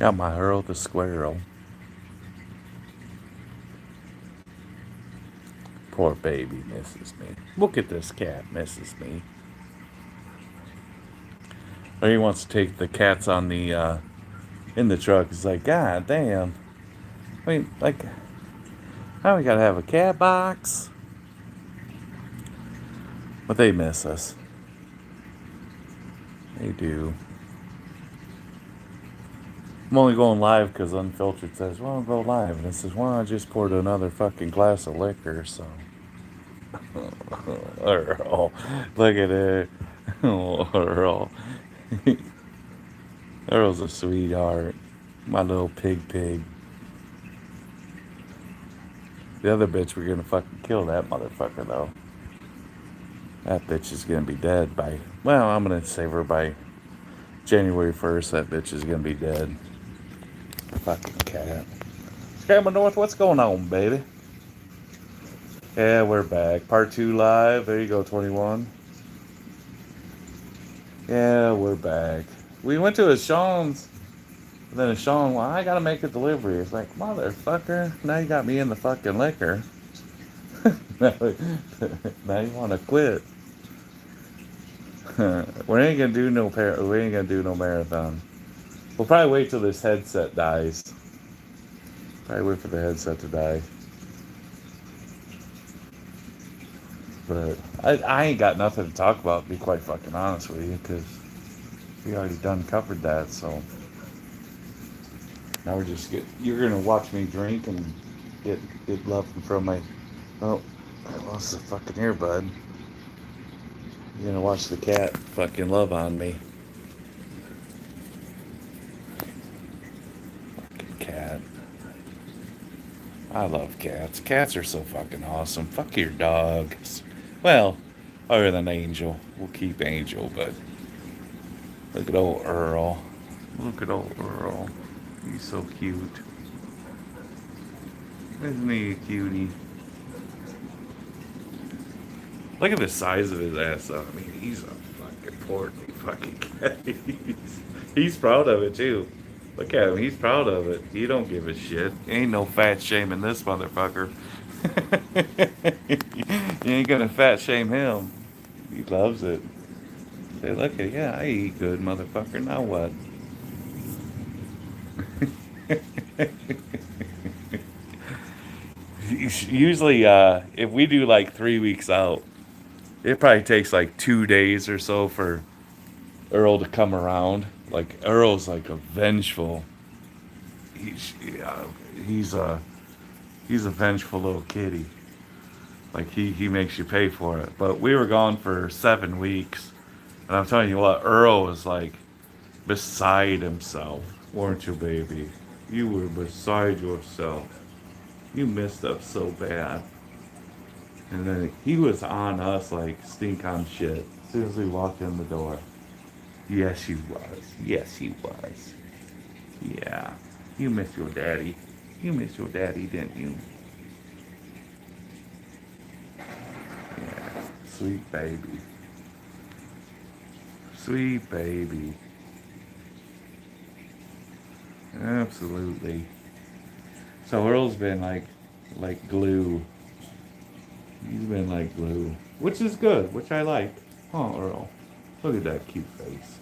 Got my Earl the squirrel. Poor baby misses me. Look at this cat misses me. Or he wants to take the cats on the in the truck. He's like, God damn. I mean, like, now we gotta have a cat box. But they miss us. They do. I'm only going live because Unfiltered says, well, I'll go live. And it says, well, I just poured another fucking glass of liquor, so. Earl. Look at it. Oh, Earl. Earl's a sweetheart. My little pig. The other bitch, we're gonna fucking kill that motherfucker, though. That bitch is gonna be dead by. Well, I'm gonna save her by January 1st. That bitch is gonna be dead. Fucking cat. Scammer North, what's going on, baby? Yeah, we're back. Part 2 live. There you go, 21. Yeah, we're back. We went to a Sean's. Then a Sean, well, I gotta make a delivery. It's like, motherfucker, now you got me in the fucking liquor. Now you wanna quit. We ain't gonna do no marathon. We'll probably wait till this headset dies. Probably wait for the headset to die. But I ain't got nothing to talk about, to be quite fucking honest with you, because we already done covered that, so now you're gonna watch me drink and get love from my, oh, I lost the fucking earbud. You're gonna watch the cat fucking love on me. Fucking cat. I love cats. Cats are so fucking awesome. Fuck your dogs. Well, other than Angel. We'll keep Angel, but look at old Earl. Look at old Earl. He's so cute. Isn't he a cutie? Look at the size of his ass, though. I mean, he's a fucking portly fucking cat. He's proud of it, too. Look at him. He's proud of it. He don't give a shit. Ain't no fat shaming this motherfucker. You ain't gonna fat shame him. He loves it. Say, look at, yeah, I eat good, motherfucker. Now what? Usually, if we do like 3 weeks out, it probably takes like 2 days or so for Earl to come around. Like Earl's like a vengeful. He's yeah, he's a he's a vengeful little kitty. Like he makes you pay for it. But we were gone for 7 weeks, and I'm telling you what, Earl was like beside himself, weren't you, baby? You were beside yourself. You missed us so bad. And then he was on us like stink on shit as soon as we walked in the door. Yes, he was. Yes, he was. Yeah. You miss your daddy. You miss your daddy, didn't you? Yeah. Sweet baby. Sweet baby. Absolutely. So Earl's been like glue. He's been like glue. Which is good, which I like. Oh, Earl. Look at that cute face.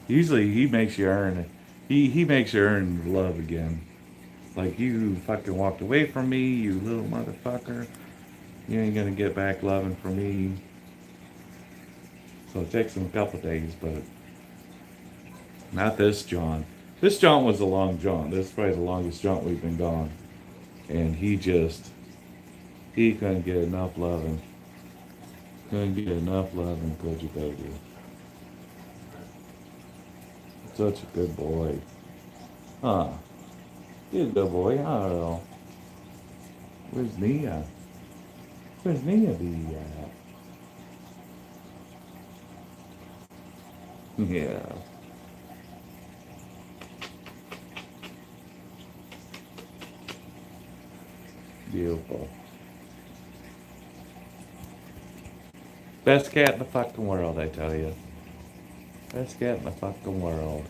Usually he makes you earn it. He makes you earn love again. Like you fucking walked away from me, you little motherfucker. You ain't gonna get back loving from me. So it takes him a couple days, but not this jaunt. This jaunt was a long jaunt. This is probably the longest jaunt we've been gone. And he couldn't get enough loving. Couldn't get enough loving, could you, baby? Such a good boy. Huh. He's a good boy, huh, Earl? Where's Nia? Where's Nia be at? Yeah. Beautiful. Best cat in the fucking world, I tell you. Best cat in the fucking world.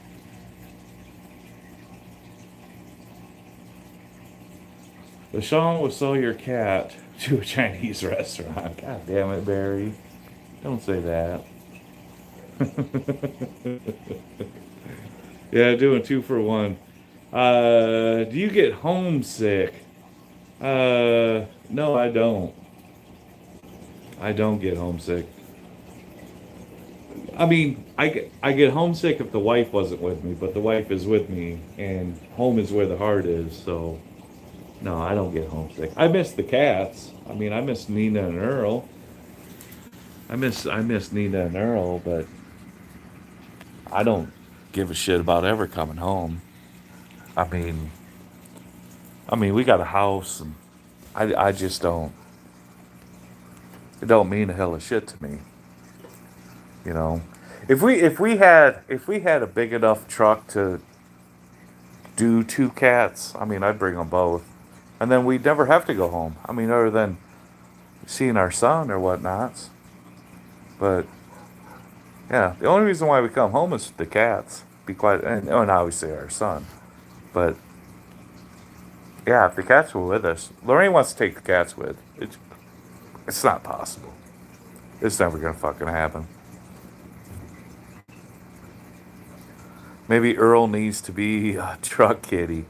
LaShawn will sell your cat to a Chinese restaurant. God damn it, Barry. Don't say that. Yeah, doing 2 for 1. Do you get homesick? No, I don't. I don't get homesick. I mean, I get homesick if the wife wasn't with me, but the wife is with me, and home is where the heart is. So no, I don't get homesick. I miss the cats. I mean, I miss Nina and Earl. I miss Nina and Earl, but I don't give a shit about ever coming home. I mean, we got a house, and I just don't. It don't mean a hell of shit to me, you know. If we had a big enough truck to do 2 cats, I mean, I'd bring them both, and then we'd never have to go home. I mean, other than seeing our son or whatnots. But yeah, the only reason why we come home is the cats. Be quite, and obviously our son. But yeah, if the cats were with us, Lorraine wants to take the cats with. It's not possible. It's never gonna fucking happen. Maybe Earl needs to be a truck kitty.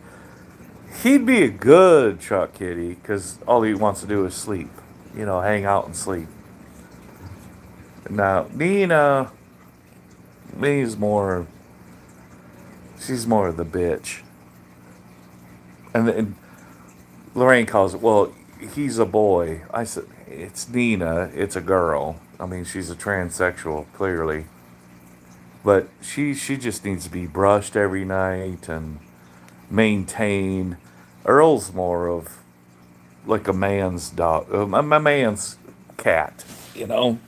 He'd be a good truck kitty because all he wants to do is sleep. Hang out and sleep. Now Nina's more. She's more of the bitch. And Lorraine calls it. Well, he's a boy. I said it's Nina. It's a girl. I mean, she's a transsexual, clearly. But she just needs to be brushed every night and maintained. Earl's more of like a man's dog, a man's cat. You know,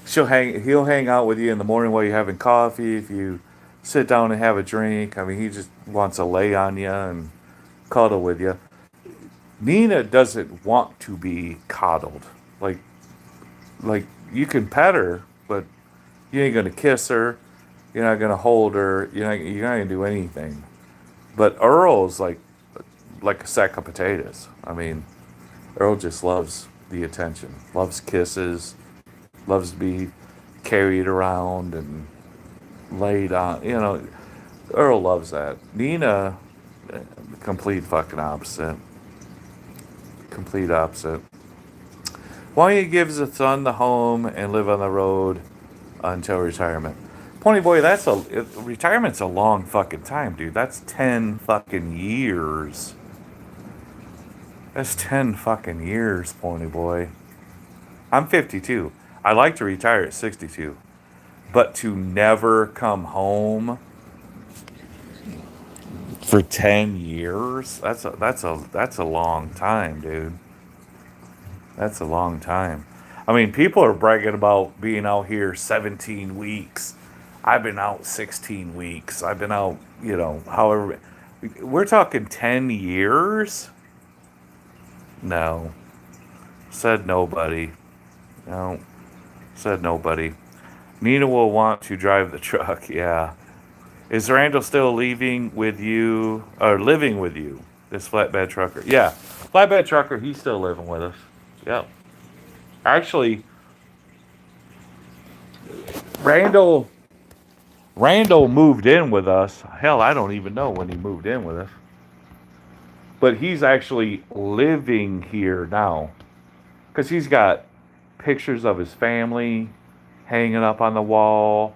he'll hang out with you in the morning while you're having coffee. If you sit down and have a drink, I mean, he just wants to lay on you and cuddle with you. Nina doesn't want to be coddled. Like you can pet her, but you ain't gonna kiss her. You're not gonna hold her. You're not gonna do anything. But Earl's like a sack of potatoes. I mean, Earl just loves the attention, loves kisses, loves to be carried around and laid on. Earl loves that. Nina, the complete fucking opposite. Complete opposite. Why he gives his son the home and live on the road until retirement. Pony boy, retirement's a long fucking time, dude. That's 10 fucking years. That's 10 fucking years, pony boy. I'm 52. I like to retire at 62. But to never come home for 10 years, that's a long time, dude. That's a long time. I mean, people are bragging about being out here 17 weeks. I've been out 16 weeks. I've been out, however. We're talking 10 years? No. Said nobody. No. Said nobody. Nina will want to drive the truck, yeah. Is Randall still living with you? This flatbed trucker? Yeah. Flatbed trucker, he's still living with us. Yep. Actually, Randall moved in with us. Hell, I don't even know when he moved in with us. But he's actually living here now. Because he's got pictures of his family hanging up on the wall.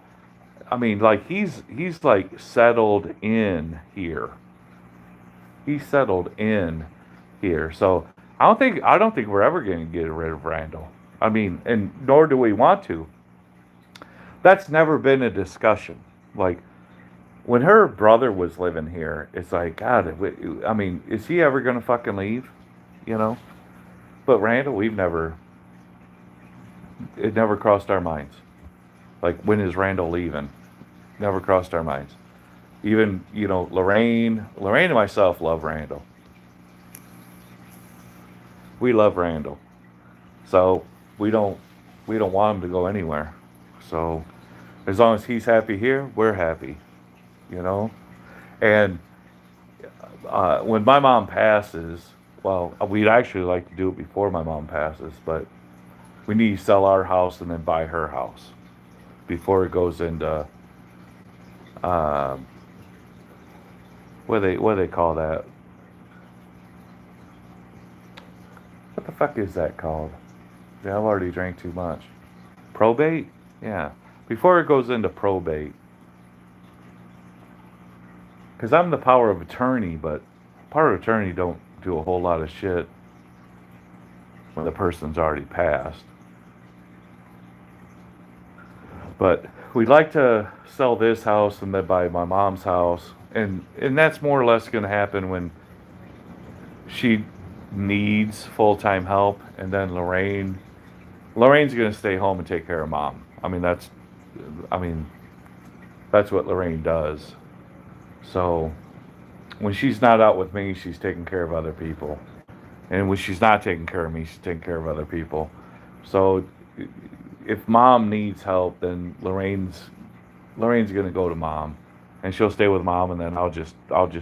I mean, like he's like settled in here. He's settled in here. So I don't think we're ever going to get rid of Randall. I mean, and nor do we want to. That's never been a discussion. Like when her brother was living here, it's like God. I mean, is he ever going to fucking leave? You know. But Randall, it never crossed our minds. Like when is Randall leaving? Never crossed our minds. Even Lorraine and myself love Randall. We love Randall, so we don't want him to go anywhere. So As long as he's happy here, we're happy, you know? And when my mom passes, well, we'd actually like to do it before my mom passes, but we need to sell our house and then buy her house before it goes into um, what do they call that? What the fuck is that called? Yeah, I've already drank too much. Probate? Yeah. Before it goes into probate, because I'm the power of attorney, but power of attorney don't do a whole lot of shit when the person's already passed. But we'd like to sell this house and then buy my mom's house, and that's more or less going to happen when she needs full-time help, and then Lorraine's going to stay home and take care of mom. I mean that's what Lorraine does. So when she's not out with me, she's taking care of other people. And when she's not taking care of me, she's taking care of other people. So if mom needs help, then Lorraine's gonna go to mom, and she'll stay with mom, and then I'll just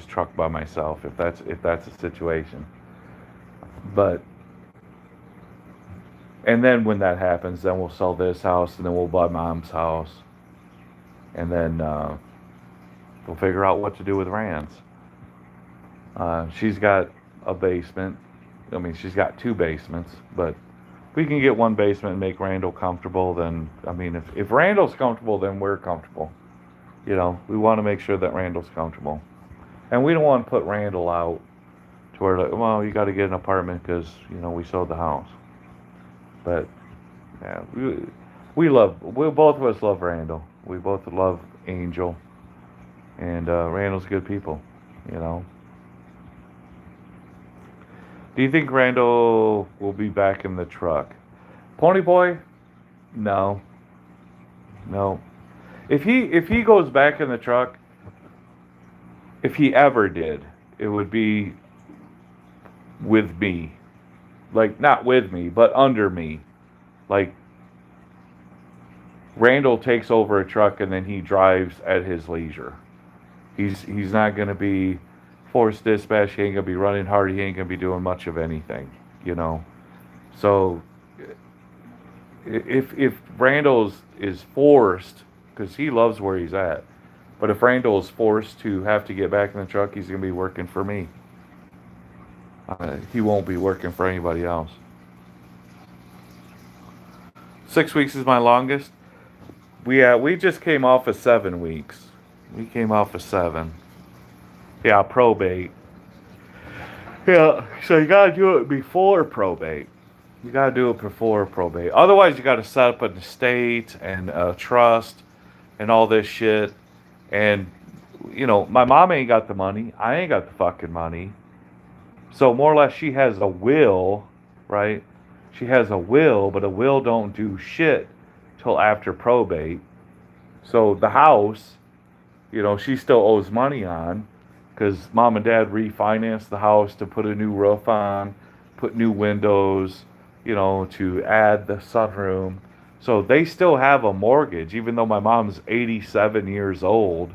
truck by myself if that's the situation. But and then when that happens, then we'll sell this house, and then we'll buy mom's house, and then we'll figure out what to do with Rand's. She's got a basement. I mean, she's got two basements, but if we can get one basement and make Randall comfortable, then, I mean, if Randall's comfortable, then we're comfortable. You know, we want to make sure that Randall's comfortable. And we don't want to put Randall out to where, like, well, you got to get an apartment because, we sold the house. But, yeah, we both of us love Randall. We both love Angel. And Randall's good people, you know. Do you think Randall will be back in the truck? Pony Boy? No. No. If he goes back in the truck, if he ever did, it would be with me. Like, not with me, but under me. Like, Randall takes over a truck and then he drives at his leisure. He's not going to be forced dispatch. He ain't going to be running hard. He ain't going to be doing much of anything, So if Randall is forced, because he loves where he's at, but if Randall is forced to have to get back in the truck, he's going to be working for me. He won't be working for anybody else. 6 weeks is my longest. We just came off of 7 weeks. We came off of 7. Yeah, probate. Yeah, so you gotta do it before probate. You gotta do it before probate. Otherwise, you gotta set up an estate and a trust and all this shit. And, my mom ain't got the money. I ain't got the fucking money. So more or less, she has a will, right? She has a will, but a will don't do shit till after probate. So the house, she still owes money on, because mom and dad refinanced the house to put a new roof on, put new windows, to add the sunroom. So they still have a mortgage, even though my mom's 87 years old.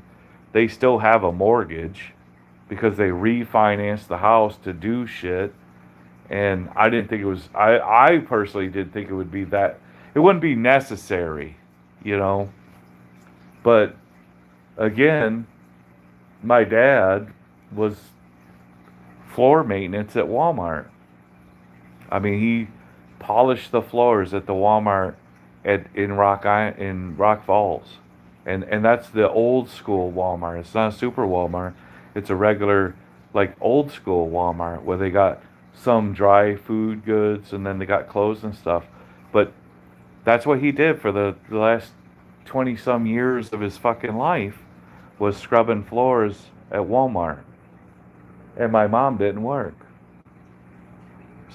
They still have a mortgage because they refinanced the house to do shit. And I didn't think it was, I personally didn't think it would be that, it wouldn't be necessary, But again, my dad was floor maintenance at Walmart. I mean, he polished the floors at the Walmart in Rock Falls. And that's the old school Walmart. It's not a super Walmart. It's a regular, like, old school Walmart where they got some dry food goods and then they got clothes and stuff. But that's what he did for the last 20 some years of his fucking life, was scrubbing floors at Walmart. And my mom didn't work.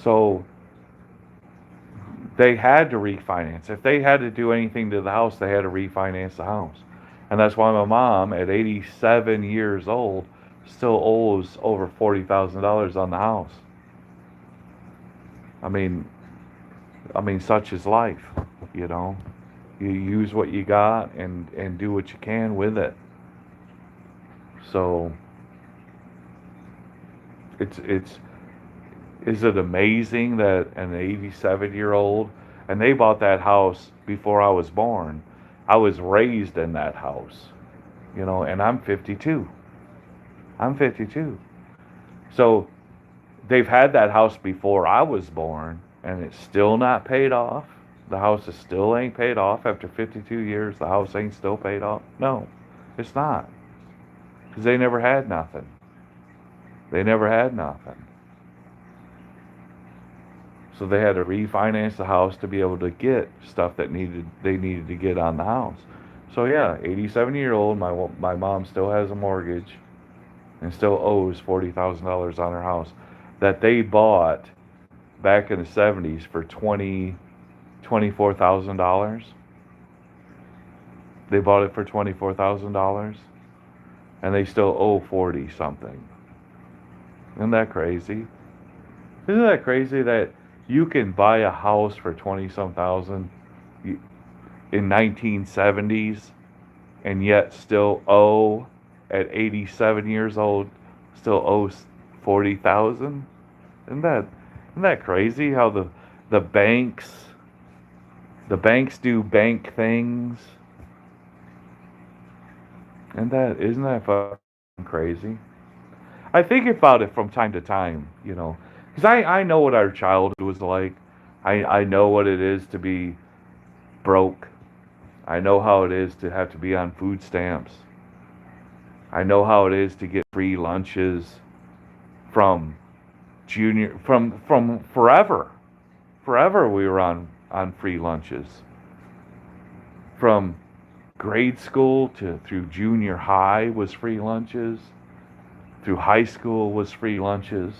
So they had to refinance. If they had to do anything to the house, they had to refinance the house. And that's why my mom, at 87 years old, still owes over $40,000 on the house. I mean, such is life, You use what you got and do what you can with it. So it's is it amazing that an 87-year-old, and they bought that house before I was born. I was raised in that house, and I'm 52. I'm 52. So they've had that house before I was born, and it's still not paid off. The house is still ain't paid off after 52 years. The house ain't still paid off. No, it's not, because they never had nothing. They never had nothing. So they had to refinance the house to be able to get stuff that they needed to get on the house. So yeah, 87-year-old, my mom still has a mortgage and still owes $40,000 on her house that they bought back in the 70s for $24,000. They bought it for $24,000 and they still owe 40 something. Isn't that crazy? Isn't that crazy that you can buy a house for 20 some thousand in 1970s and yet still owe at 87 years old still owes 40,000? Isn't that crazy how the banks the banks do bank things? Isn't that fucking crazy? I think about it from time to time, because I know what our childhood was like. I know what it is to be broke. I know how it is to have to be on food stamps. I know how it is to get free lunches from from forever. Forever we were on free lunches. From grade school to through junior high was free lunches. Through high school was free lunches.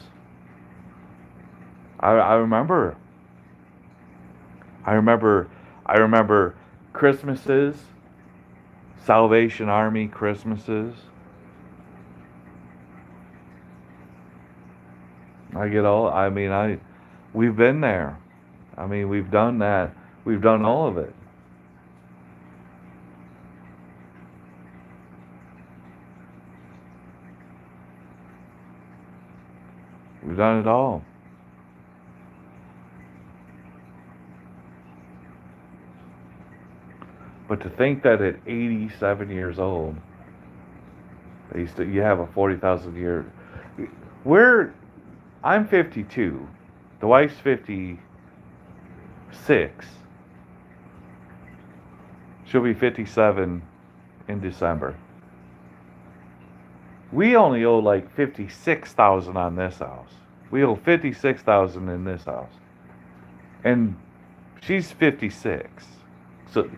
I remember. I remember. I remember Christmases, Salvation Army Christmases. We've been there. We've done that. We've done all of it. We've done it all. But to think that at 87 years old, you have a 40,000 year. We're I'm 52. The wife's 56. She'll be 57 in December. We only owe like 56,000 on this house. We owe 56,000 in this house, and she's 56. So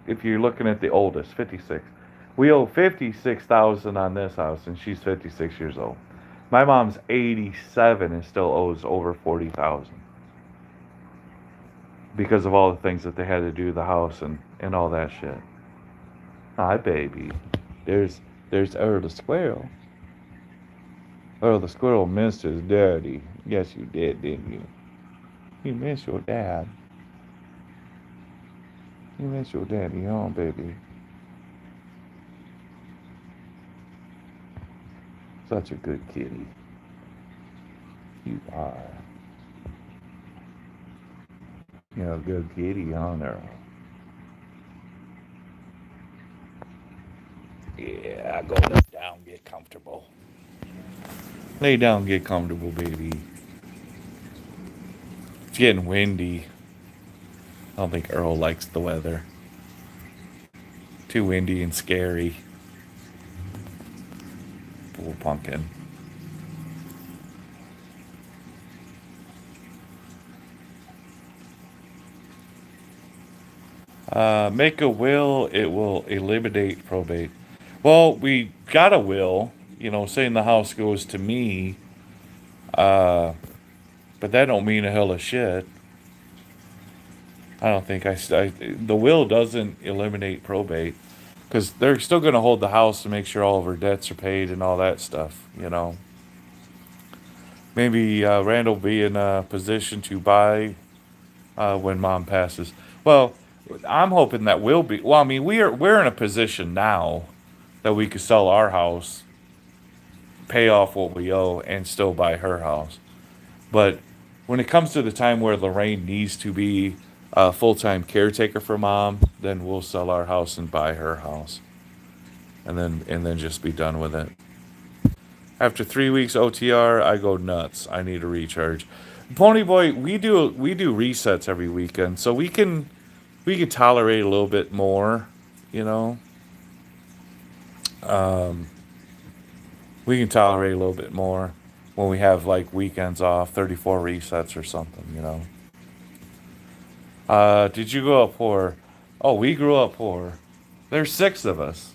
if you're looking at the oldest, 56. We owe 56,000 on this house, and she's 56 years old. My mom's 87 and still owes over 40,000 because of all the things that they had to do to the house and all that shit. Hi, baby. There's Earl the squirrel. Earl the squirrel missed his daddy. Yes, you did, didn't you? You missed your dad. You missed your daddy, huh, baby? Such a good kitty. You are. You're a good kitty, huh, Earl? Yeah, go lay down, get comfortable. Lay down, get comfortable, baby. It's getting windy. I don't think Earl likes the weather. Too windy and scary. Poor pumpkin. Make a will, it will eliminate probate. Well, we got a will, saying the house goes to me, uh, but that don't mean a hell of shit. I don't think the will doesn't eliminate probate because they're still going to hold the house to make sure all of her debts are paid and all that stuff. Maybe Randall be in a position to buy when mom passes. Well, I'm hoping that we'll be. Well, I mean, we're in a position now that we could sell our house, pay off what we owe, and still buy her house. But when it comes to the time where Lorraine needs to be a full-time caretaker for mom, then we'll sell our house and buy her house, and then just be done with it. After 3 weeks OTR, I go nuts. I need a recharge. Pony Boy, we do resets every weekend, so we can tolerate a little bit more, you know. Um, we can tolerate a little bit more when we have like weekends off, 34 resets or something, you know. Did you grow up poor? Oh, we grew up poor. There's six of us.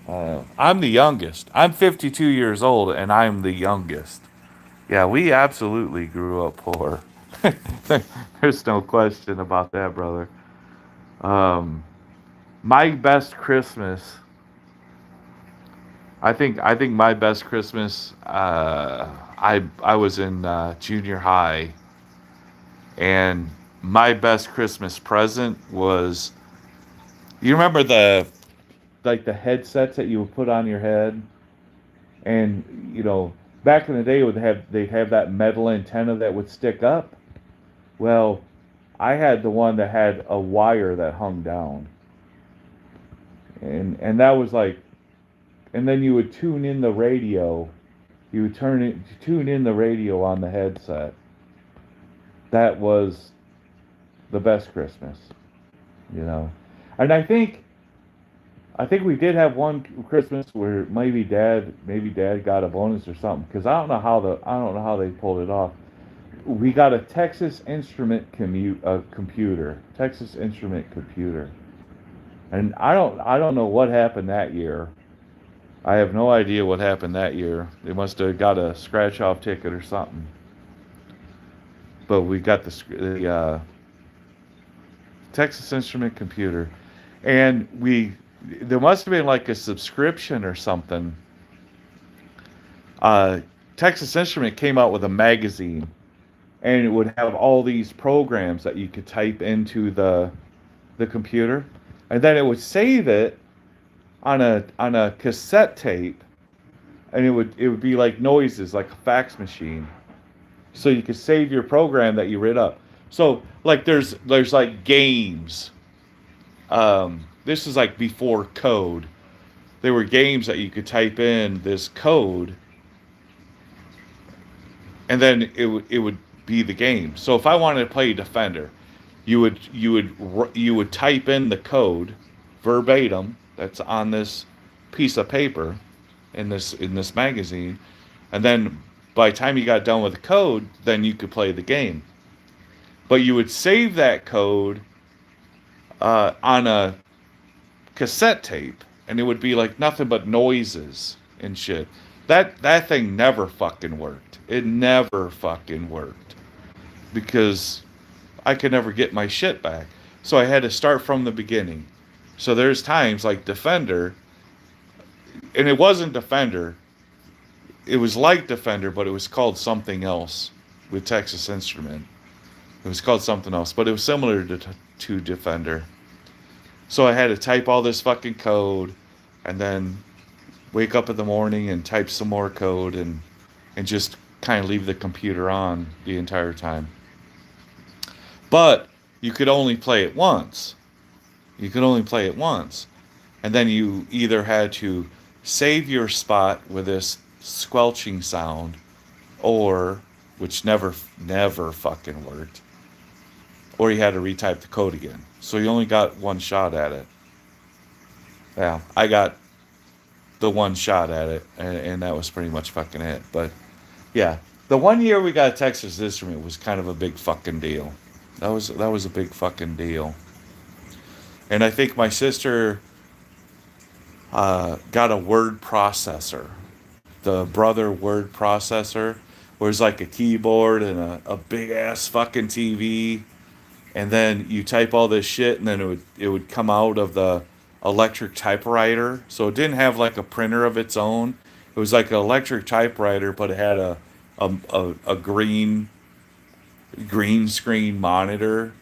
I'm the youngest. I'm 52 years old, and I'm the youngest. Yeah, we absolutely grew up poor. There's no question about that, brother. Um, my best Christmas. I think my best Christmas. I was in junior high, and my best Christmas present was. You remember the headsets that you would put on your head, and back in the day they'd have that metal antenna that would stick up. Well, I had the one that had a wire that hung down, and that was like, and then you would tune in the radio. You would tune in the radio on the headset. That was the best Christmas, you know. And I think we did have one Christmas where maybe dad got a bonus or something, because I don't know how they pulled it off. We got a Texas Instrument computer, and I don't know what happened that year. I have no idea what happened that year. They must have got a scratch off ticket or something. But we got the Texas Instrument computer, and there must have been like a subscription or something. Uh, Texas Instrument came out with a magazine, and it would have all these programs that you could type into the computer, and then it would save it on a cassette tape, and it would be like noises, like a fax machine, so you could save your program that you read up. So like there's like games. This is like before code. There were games that you could type in this code, and then it would be the game. So if I wanted to play Defender, you would type in the code verbatim that's on this piece of paper in this magazine, and then by the time you got done with the code, then you could play the game. But you would save that code on a cassette tape, and it would be like nothing but noises and shit. That thing never fucking worked. It never fucking worked because I could never get my shit back. So I had to start from the beginning. So there's times like Defender, and it wasn't Defender. It was like Defender, but it was called something else with Texas Instrument. It was called something else, but it was similar to Defender. So I had to type all this fucking code, and then wake up in the morning and type some more code, and just kind of leave the computer on the entire time. But you could only play it once. You could only play it once. And then you either had to save your spot with this squelching sound, or, which never fucking worked, or you had to retype the code again. So you only got one shot at it. Yeah, I got the one shot at it, and that was pretty much fucking it. But yeah, the one year we got a Texas Instrument was kind of a big fucking deal. That was a big fucking deal. And I think my sister got a word processor, the Brother word processor, where it's like a keyboard and a big ass fucking TV, and then you type all this shit, and then it would come out of the electric typewriter. So it didn't have like a printer of its own. It was like an electric typewriter, but it had a green screen monitor.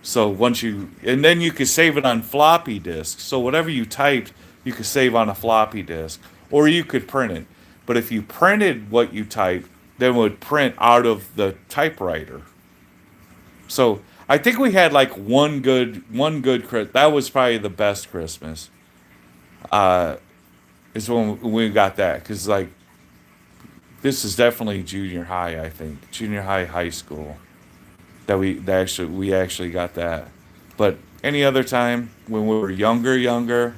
So and then you could save it on floppy disk. So whatever you typed, you could save on a floppy disk, or you could print it. But if you printed what you typed, then it would print out of the typewriter. So I think we had like one good that was probably the best Christmas. Is when we got that, because like this is definitely junior high. I think junior high, high school that we actually got that. But any other time when we were younger,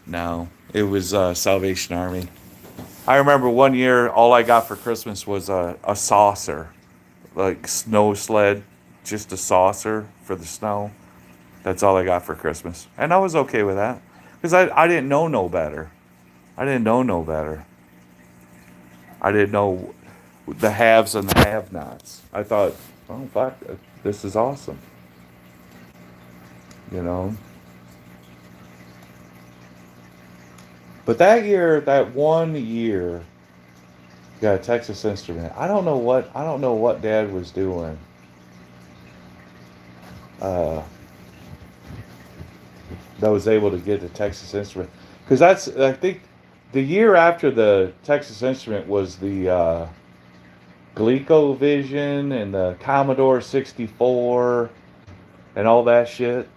no, it was Salvation Army. I remember one year all I got for Christmas was a saucer, like snow sled, just a saucer for the snow. That's all I got for Christmas, and I was okay with that because I didn't know no better. I didn't know no better. I didn't know the haves and the have-nots. I thought, oh fuck, this is awesome. You know. But that year, that one year, got a Texas Instrument. I don't know what Dad was doing. Uh, that was able to get the Texas Instrument, because that's, I think the year after the Texas Instrument was the ColecoVision and the Commodore 64 and all that shit.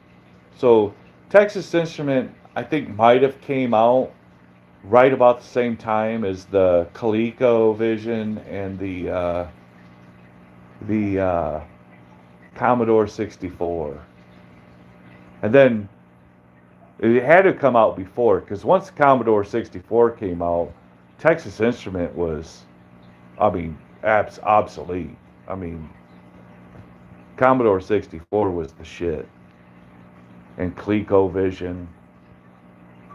So Texas Instrument, I think, might have came out right about the same time as the ColecoVision and the Commodore 64. And then it had to come out before, because once the Commodore 64 came out, Texas Instrument was, I mean, obsolete. I mean, Commodore 64 was the shit, and ColecoVision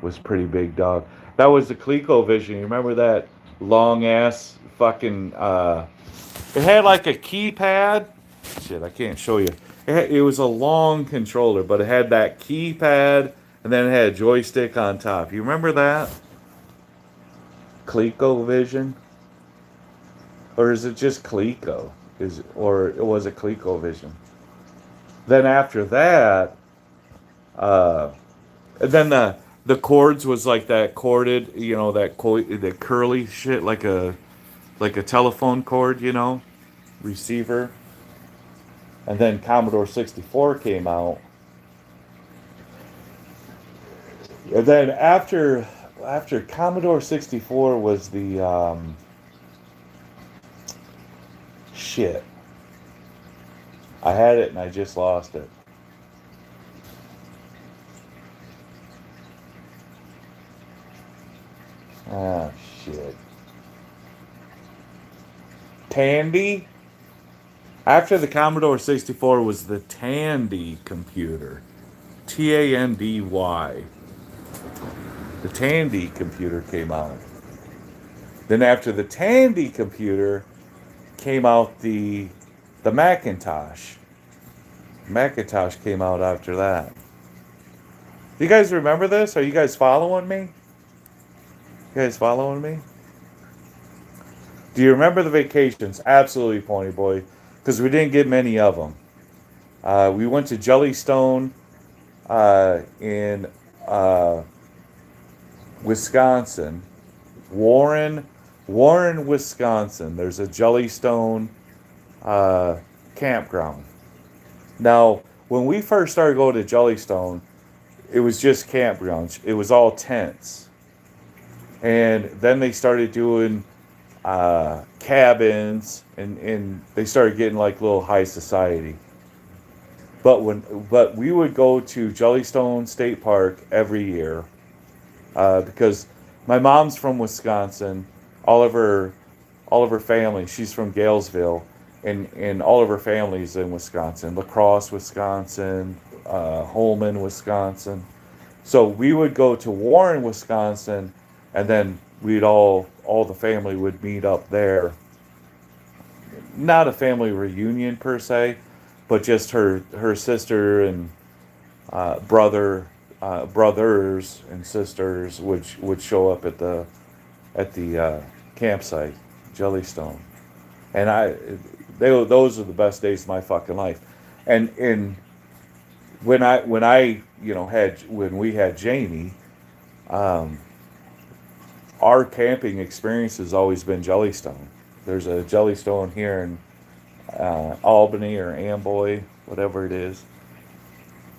was pretty big dog. That was the ColecoVision. You remember that long ass fucking? It had like a keypad. Shit, I can't show you. It was a long controller, but it had that keypad, and then it had a joystick on top. You remember that ColecoVision, or is it just Coleco? Or was it ColecoVision? Then after that, uh, and then the chords was like that corded, that curly shit, like a telephone cord, receiver. And then Commodore 64 came out. And then after Commodore 64 was the shit. I had it and I just lost it. Ah, shit. Tandy? After the Commodore 64 was the Tandy computer. Tandy. The Tandy computer came out. Then after the Tandy computer came out the Macintosh. Macintosh came out after that. Do you guys remember this? Are you guys following me? You guys following me? Do you remember the vacations? Absolutely, Pony Boy, because we didn't get many of them. We went to Jellystone in Wisconsin, Warren, Wisconsin. There's a Jellystone campground. Now, when we first started going to Jellystone, it was just campgrounds. It was all tents, and then they started doing cabins, and they started getting like little high society. But we would go to Jellystone State Park every year, because my mom's from Wisconsin. All of her all of her family. She's from Galesville, and all of her family's in Wisconsin, La Crosse, Wisconsin, Holman, Wisconsin. So we would go to Warren, Wisconsin, and then we'd all the family would meet up there. Not a family reunion per se, but just her sister and brothers and sisters would show up at the campsite, Jellystone, and those are the best days of my fucking life, and when I when we had Jamie, um, our camping experience has always been Jellystone. There's a Jellystone here in Albany or Amboy, whatever it is,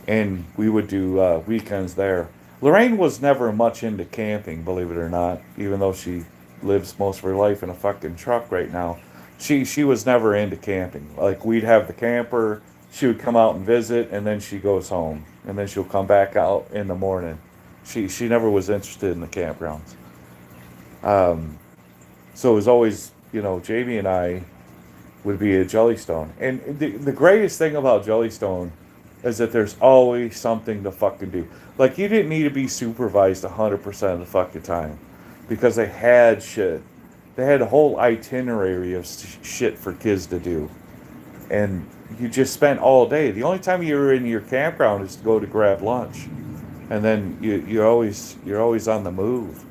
and we would do weekends there. Lorraine was never much into camping, believe it or not, even though she lives most of her life in a fucking truck right now. She was never into camping. Like we'd have the camper, she would come out and visit, and then she goes home, and then she'll come back out in the morning. She never was interested in the campgrounds. Um, so it was always, Jamie and I would be at Jellystone. And the greatest thing about Jellystone is that there's always something to fucking do. Like, you didn't need to be supervised 100% of the fucking time because they had shit. They had a whole itinerary of shit for kids to do. And you just spent all day. The only time you were in your campground is to go to grab lunch. And then you're always on the move.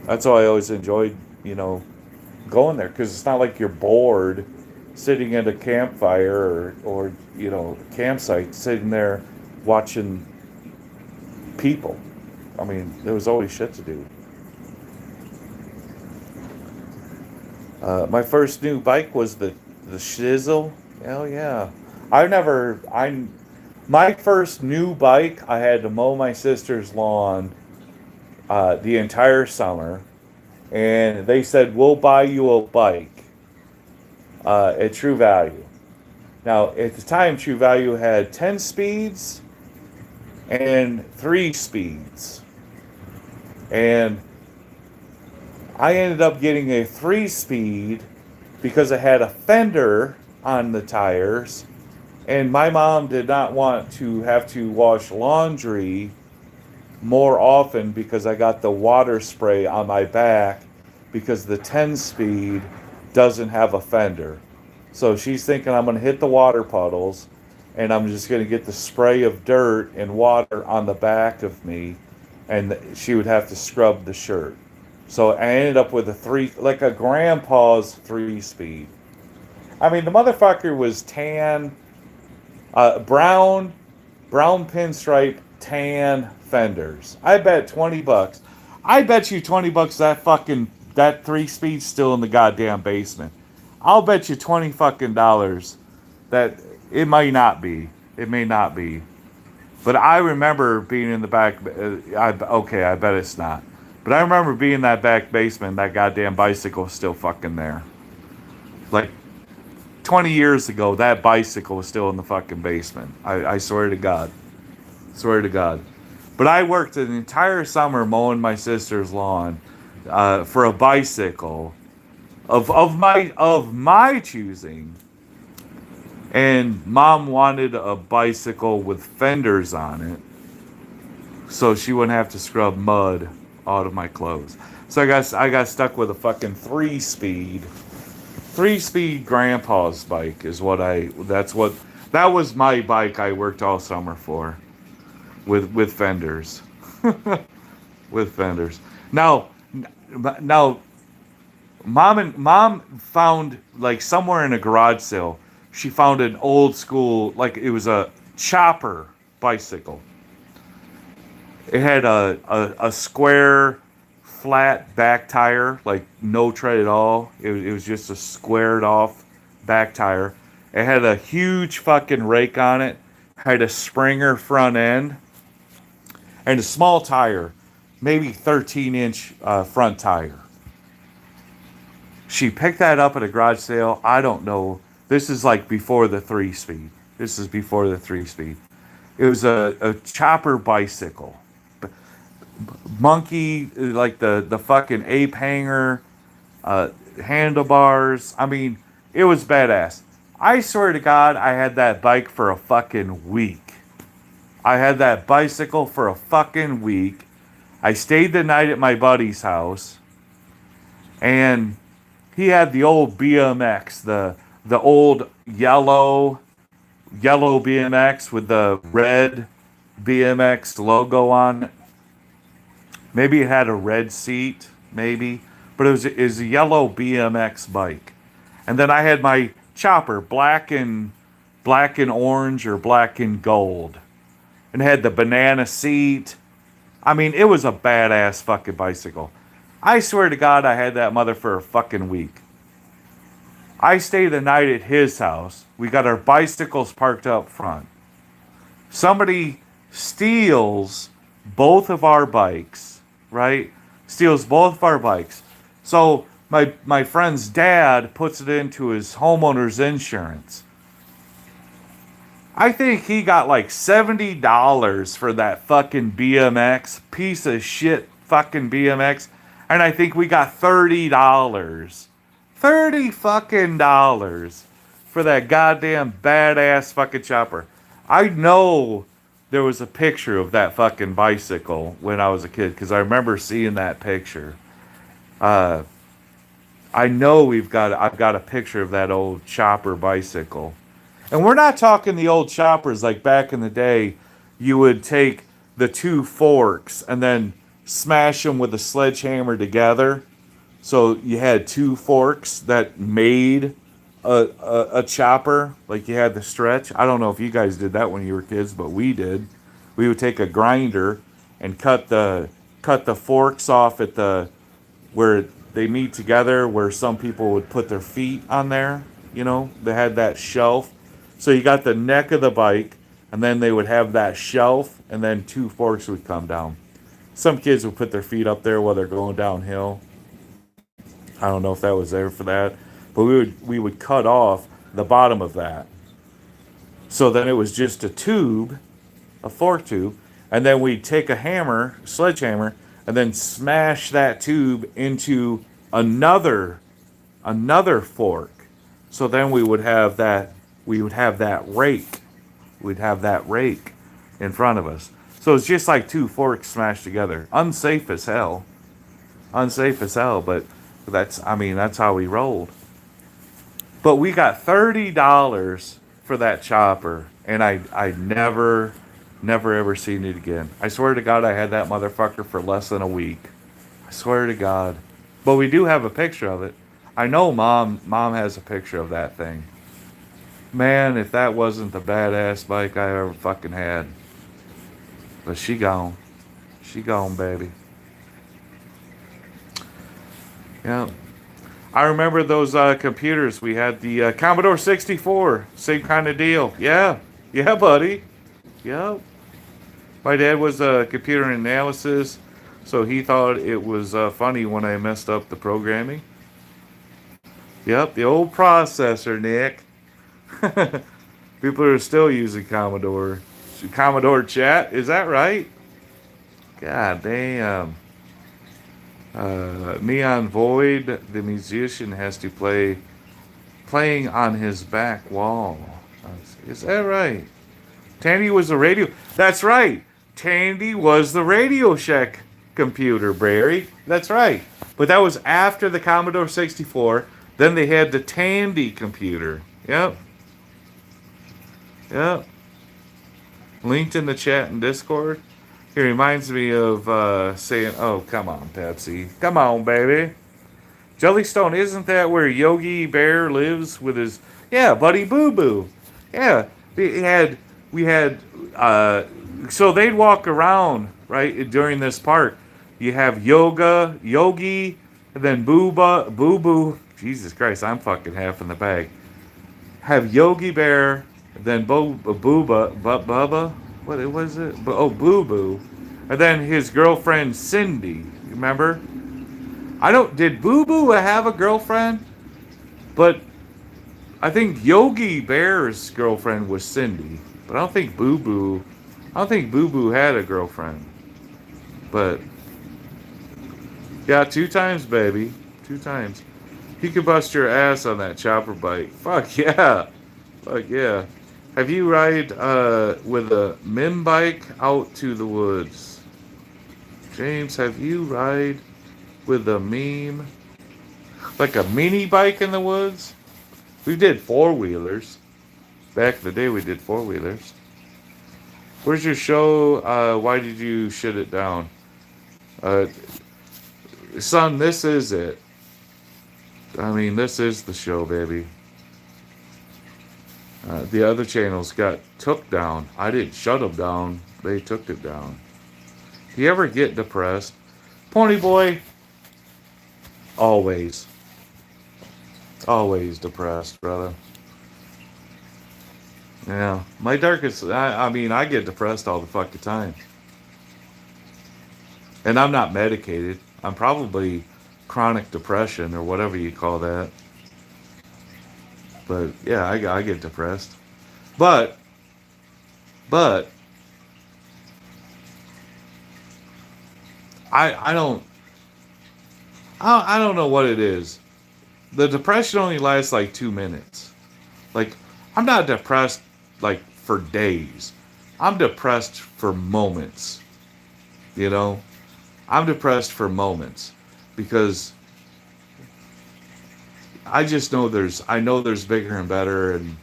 That's why I always enjoyed, going there because it's not like you're bored sitting at a campfire or campsite sitting there watching people. I mean, there was always shit to do. My first new bike was the Shizzle. Hell yeah. My first new bike, I had to mow my sister's lawn the entire summer, and they said, we'll buy you a bike at True Value. Now, at the time, True Value had 10 speeds and 3 speeds. And I ended up getting a 3 speed because it had a fender on the tires. And my mom did not want to have to wash laundry more often because I got the water spray on my back because the 10 speed doesn't have a fender. So she's thinking I'm going to hit the water puddles and I'm just going to get the spray of dirt and water on the back of me, and she would have to scrub the shirt. So I ended up with like a grandpa's 3 speed. I mean, the motherfucker was tan, brown pinstripe, tan fenders. I bet $20. I bet you $20 that 3 speed's still in the goddamn basement. I'll bet you 20 fucking dollars that it might not be. It may not be. But I remember being in the back. I bet it's not. But I remember being in that back basement. That goddamn bicycle was still fucking there. Like 20 years ago, that bicycle was still in the fucking basement. I swear to God. Swear to God. But I worked an entire summer mowing my sister's lawn for a bicycle of my choosing. And Mom wanted a bicycle with fenders on it, so she wouldn't have to scrub mud out of my clothes. So I got stuck with a fucking 3 speed grandpa's bike is that was my bike I worked all summer for, with fenders. With fenders. Now mom found, like, somewhere in a garage sale, she found an old school, like, it was a chopper bicycle. It had a square flat back tire, like no tread at all. It was just a squared off back tire. It had a huge fucking rake on it, had a Springer front end, and a small tire, maybe 13-inch front tire. She picked that up at a garage sale. I don't know. This is like before the 3 speed. This is before the 3 speed. It was a chopper bicycle. Monkey, like the fucking ape hanger, handlebars. I mean, it was badass. I swear to God, I had that bike for a fucking week. I had that bicycle for a fucking week. I stayed the night at my buddy's house, and he had the old BMX, the old yellow BMX with the red BMX logo on it. Maybe it had a red seat, maybe, but it was a yellow BMX bike. And then I had my chopper, black and black and orange or black and gold. And had the banana seat. I mean, it was a badass fucking bicycle. I swear to God, I had that mother for a fucking week. I stayed the night at his house. We got our bicycles parked up front. Somebody steals both of our bikes, right? Steals both of our bikes. So my friend's dad puts it into his homeowner's insurance. I think he got like $70 for that fucking BMX, piece of shit fucking BMX. And I think we got $30. 30 fucking dollars for that goddamn badass fucking chopper. I know there was a picture of that fucking bicycle when I was a kid because I remember seeing that picture. I know I've got a picture of that old chopper bicycle. And we're not talking the old choppers like back in the day. You would take the two forks and then smash them with a sledgehammer together. So you had two forks that made a chopper, like you had the stretch. I don't know if you guys did that when you were kids, but we did. We would take a grinder and cut the forks off at the where they meet together, where some people would put their feet on there. You know, they had that shelf. So you got the neck of the bike, and then they would have that shelf, and then two forks would come down. Some kids would put their feet up there while they're going downhill. I don't know if that was there for that, but we would cut off the bottom of that. So then it was just a tube, a fork tube, and then we'd take a sledgehammer, and then smash that tube into another fork. So then we would have that rake. We'd have that rake in front of us. So it's just like two forks smashed together. Unsafe as hell, but that's how we rolled. But we got $30 for that chopper, and I never ever seen it again. I swear to God, I had that motherfucker for less than a week. I swear to God. But we do have a picture of it. I know mom has a picture of that thing. Man, if that wasn't the badass bike I ever fucking had. But she gone. She gone, baby. Yeah. I remember those computers. We had the Commodore 64. Same kind of deal. Yeah. Yeah, buddy. Yep. My dad was a computer analysis, so he thought it was funny when I messed up the programming. Yep, the old processor, Nick. People are still using Commodore. Commodore chat, is that right? God damn. Neon Void, the musician, has to playing on his back wall. Is that right? Tandy was the radio. That's right. Tandy was the Radio Shack computer, Barry. That's right. But that was after the Commodore 64. Then they had the Tandy computer. Yep. Yep. Linked in the chat and Discord. He reminds me of saying, oh, come on, Pepsi. Come on, baby. Jellystone, isn't that where Yogi Bear lives with his... Yeah, Buddy Boo Boo. Yeah. We had so they'd walk around, right, during this part. You have Yogi, and then Boo Boo. Jesus Christ, I'm fucking half in the bag. Have Yogi Bear, then Bubba, what was it? Oh, Boo Boo. And then his girlfriend Cindy, remember? Did Boo Boo have a girlfriend? But I think Yogi Bear's girlfriend was Cindy. But I don't think Boo Boo had a girlfriend. But yeah, 2 times, baby. 2 times. He could bust your ass on that chopper bike. Fuck yeah. Fuck yeah. Have you ride with a Mim bike out to the woods? James, have you ride with a meme? Like a mini bike in the woods? We did 4-wheelers. Back in the day we did 4-wheelers. Where's your show? Why did you shut it down? Son, this is it. I mean, this is the show, baby. The other channels got took down. I didn't shut them down. They took it down. Do you ever get depressed? Pony boy, always. Always depressed, brother. Yeah. My darkest, I mean, I get depressed all the fucking time. And I'm not medicated. I'm probably chronic depression or whatever you call that. But yeah, I get depressed. But, but, I don't, I don't know what it is. The depression only lasts like 2 minutes. Like, I'm not depressed like for days. I'm depressed for moments. You know, I'm depressed for moments because I know there's bigger and better and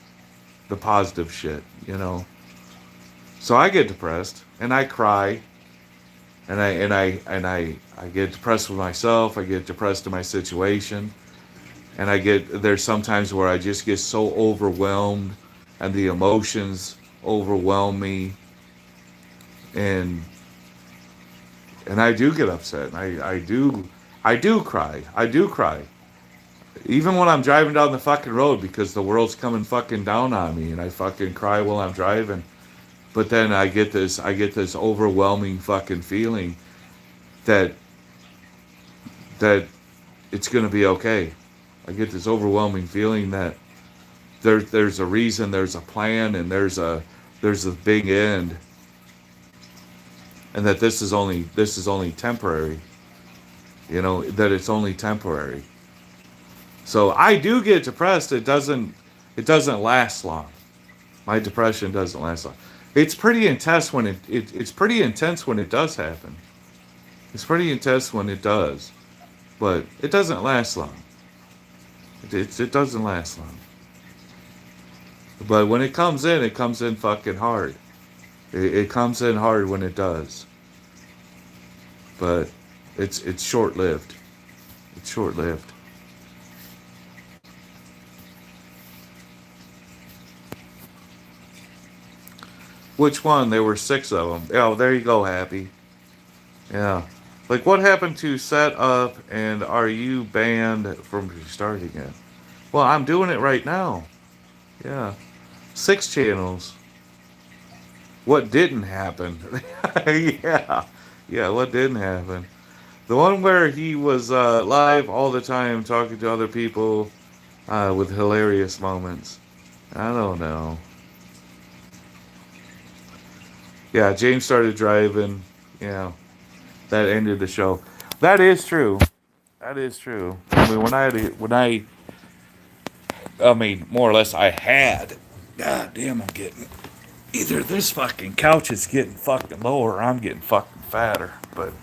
the positive shit, you know. So I get depressed and I cry and I get depressed with myself. I get depressed in my situation, and there's sometimes where I just get so overwhelmed and the emotions overwhelm me, and I do get upset. And I do cry. I do cry. Even when I'm driving down the fucking road because the world's coming fucking down on me and I fucking cry while I'm driving. But then I get this overwhelming fucking feeling that that it's gonna be okay. I get this overwhelming feeling that there's a reason, there's a plan, and there's a big end, and that this is only temporary. You know that it's only temporary. So I do get depressed. It doesn't last long. My depression doesn't last long. It's pretty intense when it's pretty intense when it does happen. It's pretty intense when it does, but it doesn't last long. It doesn't last long. But when it comes in fucking hard. It comes in hard when it does. But it's short lived. It's short lived. Which one? There were six of them. Oh, there you go, Happy. Yeah. Like, what happened to set up and are you banned from restarting it? Well, I'm doing it right now. Yeah. Six channels. What didn't happen? Yeah. Yeah, what didn't happen? The one where he was live all the time talking to other people with hilarious moments. I don't know. Yeah, James started driving. Yeah, that ended the show. That is true. That is true. I mean, I mean, more or less, I had. God damn, I'm getting either this fucking couch is getting fucking lower, or I'm getting fucking fatter. But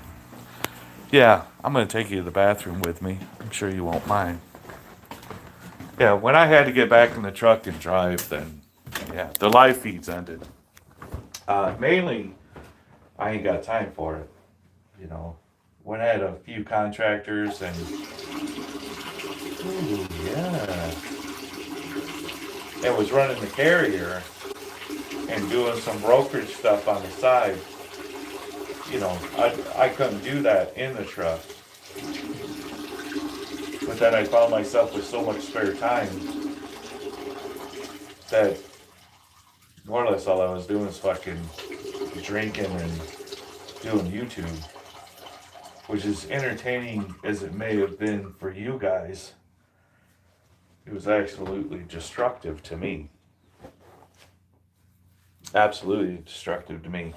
yeah, I'm gonna take you to the bathroom with me. I'm sure you won't mind. Yeah, when I had to get back in the truck and drive, then yeah, the live feeds ended. Mainly, I ain't got time for it. You know, when I had a few contractors and ooh, yeah, and was running the carrier and doing some brokerage stuff on the side, you know, I couldn't do that in the truck. But then I found myself with so much spare time that more or less all I was doing was fucking drinking and doing YouTube, which is entertaining as it may have been for you guys. It was absolutely destructive to me. Absolutely destructive to me.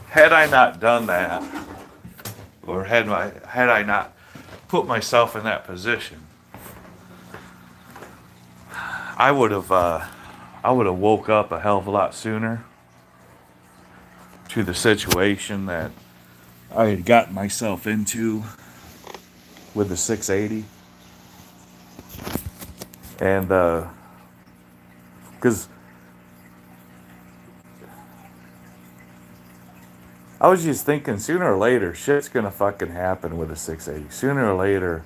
Had I not done that, or had I not put myself in that position, I would have woke up a hell of a lot sooner to the situation that I had gotten myself into with the 680, and because I was just thinking sooner or later shit's gonna fucking happen with a 680. Sooner or later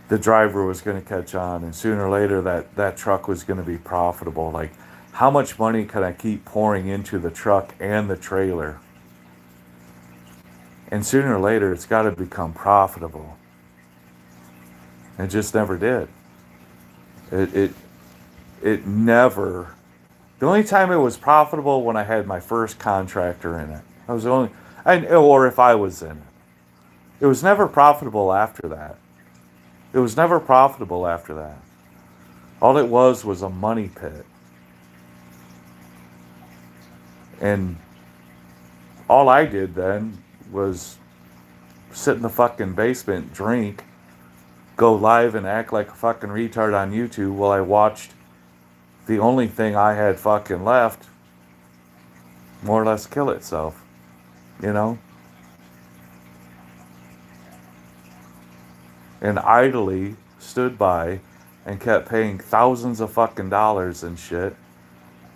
the driver was going to catch on, and sooner or later that truck was going to be profitable. Like, how much money can I keep pouring into the truck and the trailer? And sooner or later, it's got to become profitable. It just never did. It, it, it never. The only time it was profitable when I had my first contractor in it. I was the only, or if I was in it. It was never profitable after that. It was never profitable after that. All it was a money pit. And all I did then was sit in the fucking basement, drink, go live and act like a fucking retard on YouTube while I watched the only thing I had fucking left more or less kill itself. You know? And idly stood by and kept paying thousands of fucking dollars and shit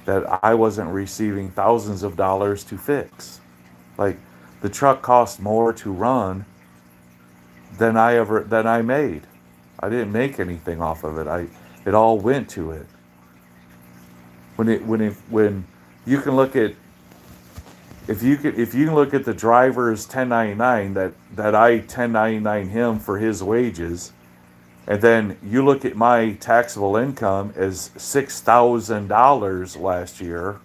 that I wasn't receiving thousands of dollars to fix. Like, the truck cost more to run than I made. I didn't make anything off of it. It all went to it. When you can look at, if you can look at the driver's 1099 that I 1099 him for his wages, and then you look at my taxable income as $6,000 last year.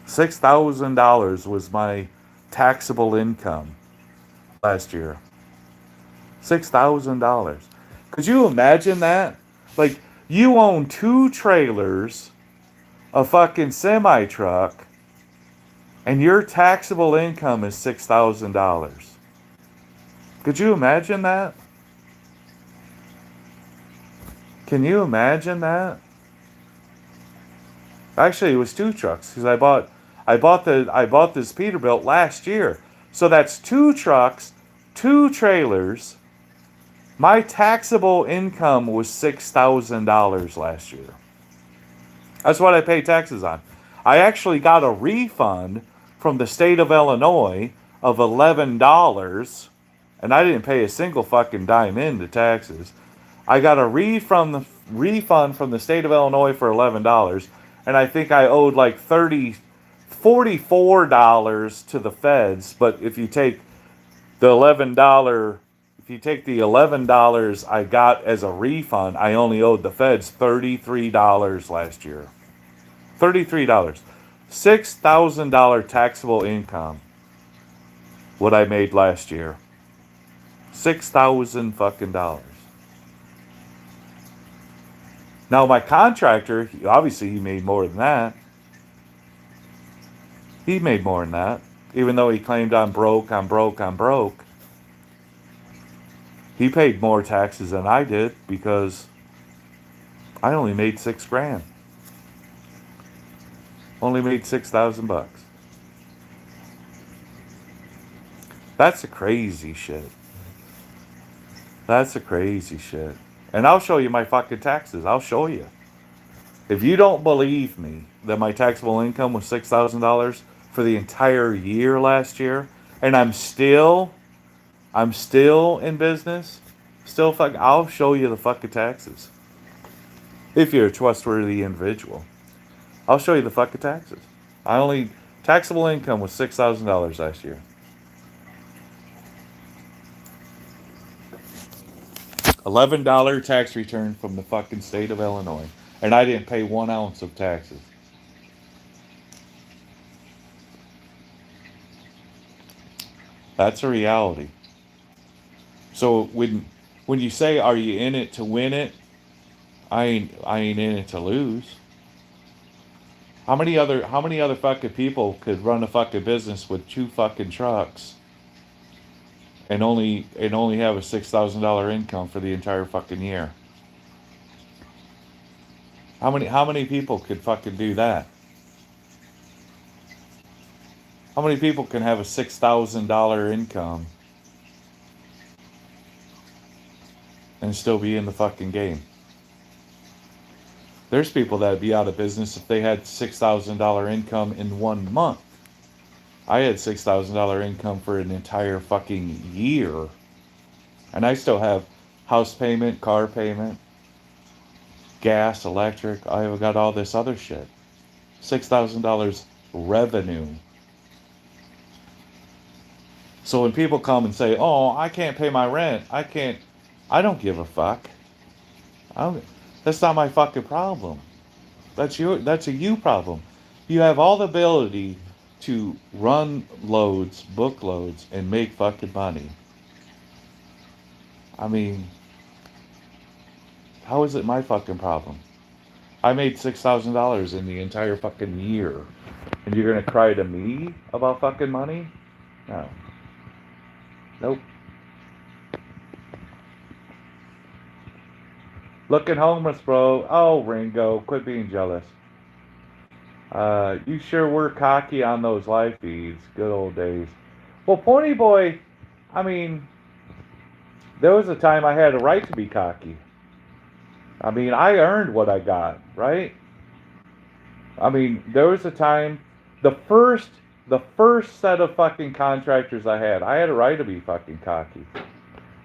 $6,000 was my taxable income last year. $6,000. Could you imagine that? Like, you own 2 trailers, a fucking semi truck, and your taxable income is $6,000. Could you imagine that? Can you imagine that? Actually, it was 2 trucks because I bought this Peterbilt last year. So that's 2 trucks, 2 trailers. My taxable income was $6,000 last year. That's what I paid taxes on. I actually got a refund from the state of Illinois of $11, and I didn't pay a single fucking dime into taxes. I got a refund from the state of Illinois for $11, and I think I owed like $44 to the feds. But if you take the $11 I got as a refund, I only owed the feds $33 last year. $33. $6,000 taxable income. What I made last year. $6,000 fucking dollars. Now my contractor, obviously he made more than that. He made more than that. Even though he claimed I'm broke. He paid more taxes than I did because I only made $6,000. Only made $6,000. That's a crazy shit. That's a crazy shit. And I'll show you my fucking taxes. I'll show you. If you don't believe me that my taxable income was $6,000 for the entire year last year, and I'm still in business, I'll show you the fucking taxes. If you're a trustworthy individual, I'll show you the fucking taxes. Taxable income was $6,000 last year. $11 tax return from the fucking state of Illinois. And I didn't pay 1 ounce of taxes. That's a reality. So when you say, are you in it to win it? I ain't in it to lose. How many other fucking people could run a fucking business with 2 fucking trucks and only have a $6,000 income for the entire fucking year? How many people could fucking do that? How many people can have a $6,000 income and still be in the fucking game? There's people that'd be out of business if they had $6,000 income in 1 month. I had $6,000 income for an entire fucking year. And I still have house payment, car payment, gas, electric. I've got all this other shit. $6,000 revenue. So when people come and say, "Oh, I can't pay my rent. I don't give a fuck. That's not my fucking problem. That's a you problem. You have all the ability to run loads, book loads, and make fucking money. I mean, how is it my fucking problem? I made $6,000 in the entire fucking year. And you're gonna cry to me about fucking money? No. Nope. Looking homeless, bro. Oh, Ringo, quit being jealous. You sure were cocky on those live feeds. Good old days. Well, Pony Boy, I mean, there was a time I had a right to be cocky. I mean, I earned what I got, right? I mean, there was a time, the first set of fucking contractors I had a right to be fucking cocky.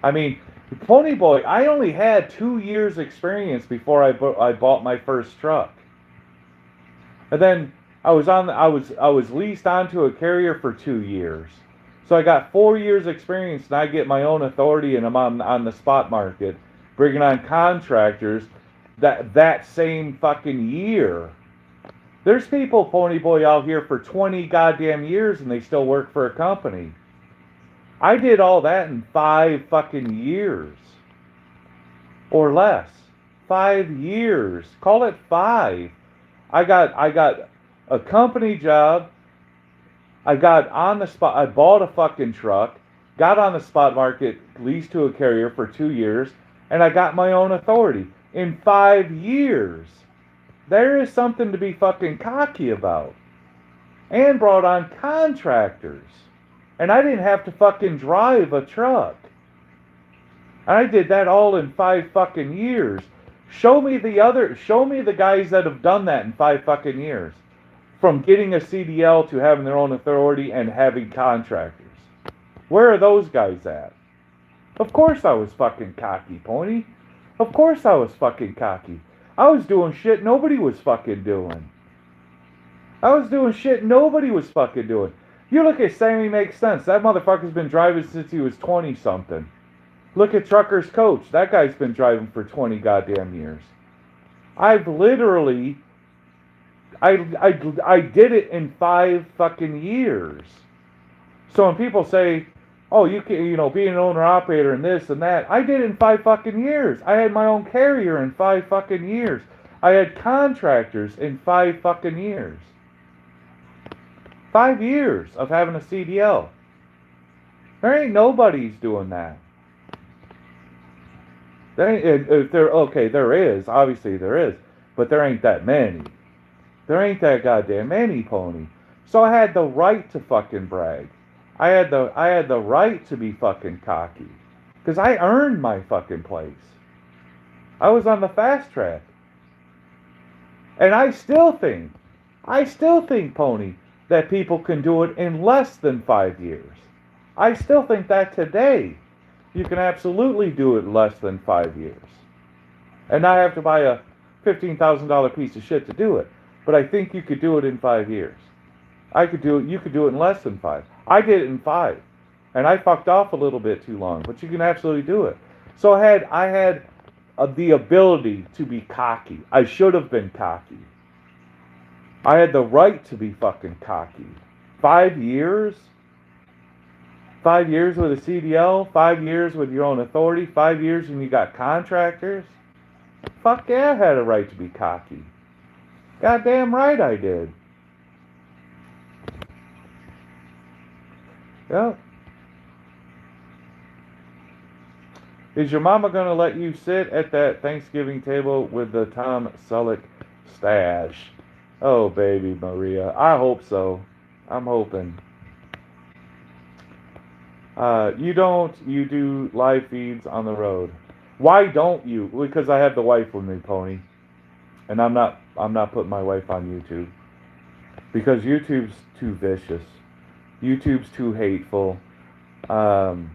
I mean, Pony Boy, I only had 2 years experience before I bought my first truck. And then I was leased onto a carrier for 2 years. So I got 4 years experience, and I get my own authority, and I'm on the spot market, bringing on contractors that same fucking year. There's people, Pony Boy, out here for 20 goddamn years, and they still work for a company. I did all that in 5 fucking years. Or less. 5 years. Call it 5. I got a company job. I got on the spot. I bought a fucking truck. Got on the spot market, leased to a carrier for 2 years. And I got my own authority. In 5 years. There is something to be fucking cocky about. And brought on contractors. And I didn't have to fucking drive a truck. And I did that all in 5 fucking years. Show me the guys that have done that in 5 fucking years. From getting a CDL to having their own authority and having contractors. Where are those guys at? Of course I was fucking cocky, Pony. Of course I was fucking cocky. I was doing shit nobody was fucking doing. I was doing shit nobody was fucking doing. You look at Sammy Makes Sense. That motherfucker's been driving since he was 20-something. Look at Trucker's Coach. That guy's been driving for 20 goddamn years. I've literally... I did it in 5 fucking years. So when people say, oh, you can, be an owner-operator and this and that, I did it in 5 fucking years. I had my own carrier in 5 fucking years. I had contractors in 5 fucking years. 5 years of having a CDL. There ain't nobody's doing that. There is. Obviously there is. But there ain't that many. There ain't that goddamn many, Pony. So I had the right to fucking brag. I had the right to be fucking cocky. Because I earned my fucking place. I was on the fast track. And I still think, Pony, that people can do it in less than 5 years. I still think that today. You can absolutely do it in less than 5 years. And not have to buy a $15,000 piece of shit to do it. But I think you could do it in 5 years. You could do it in less than 5. I did it in 5. And I fucked off a little bit too long. But you can absolutely do it. So I had the ability to be cocky. I should have been cocky. I had the right to be fucking cocky. 5 years? 5 years with a CDL? 5 years with your own authority? 5 years when you got contractors? Fuck yeah, I had a right to be cocky. Goddamn right I did. Yeah. Is your mama gonna let you sit at that Thanksgiving table with the Tom Selleck stash? Oh, baby Maria. I hope so. I'm hoping. You do live feeds on the road. Why don't you? Because I have the wife with me, Pony. And I'm not putting my wife on YouTube. Because YouTube's too vicious. YouTube's too hateful. No.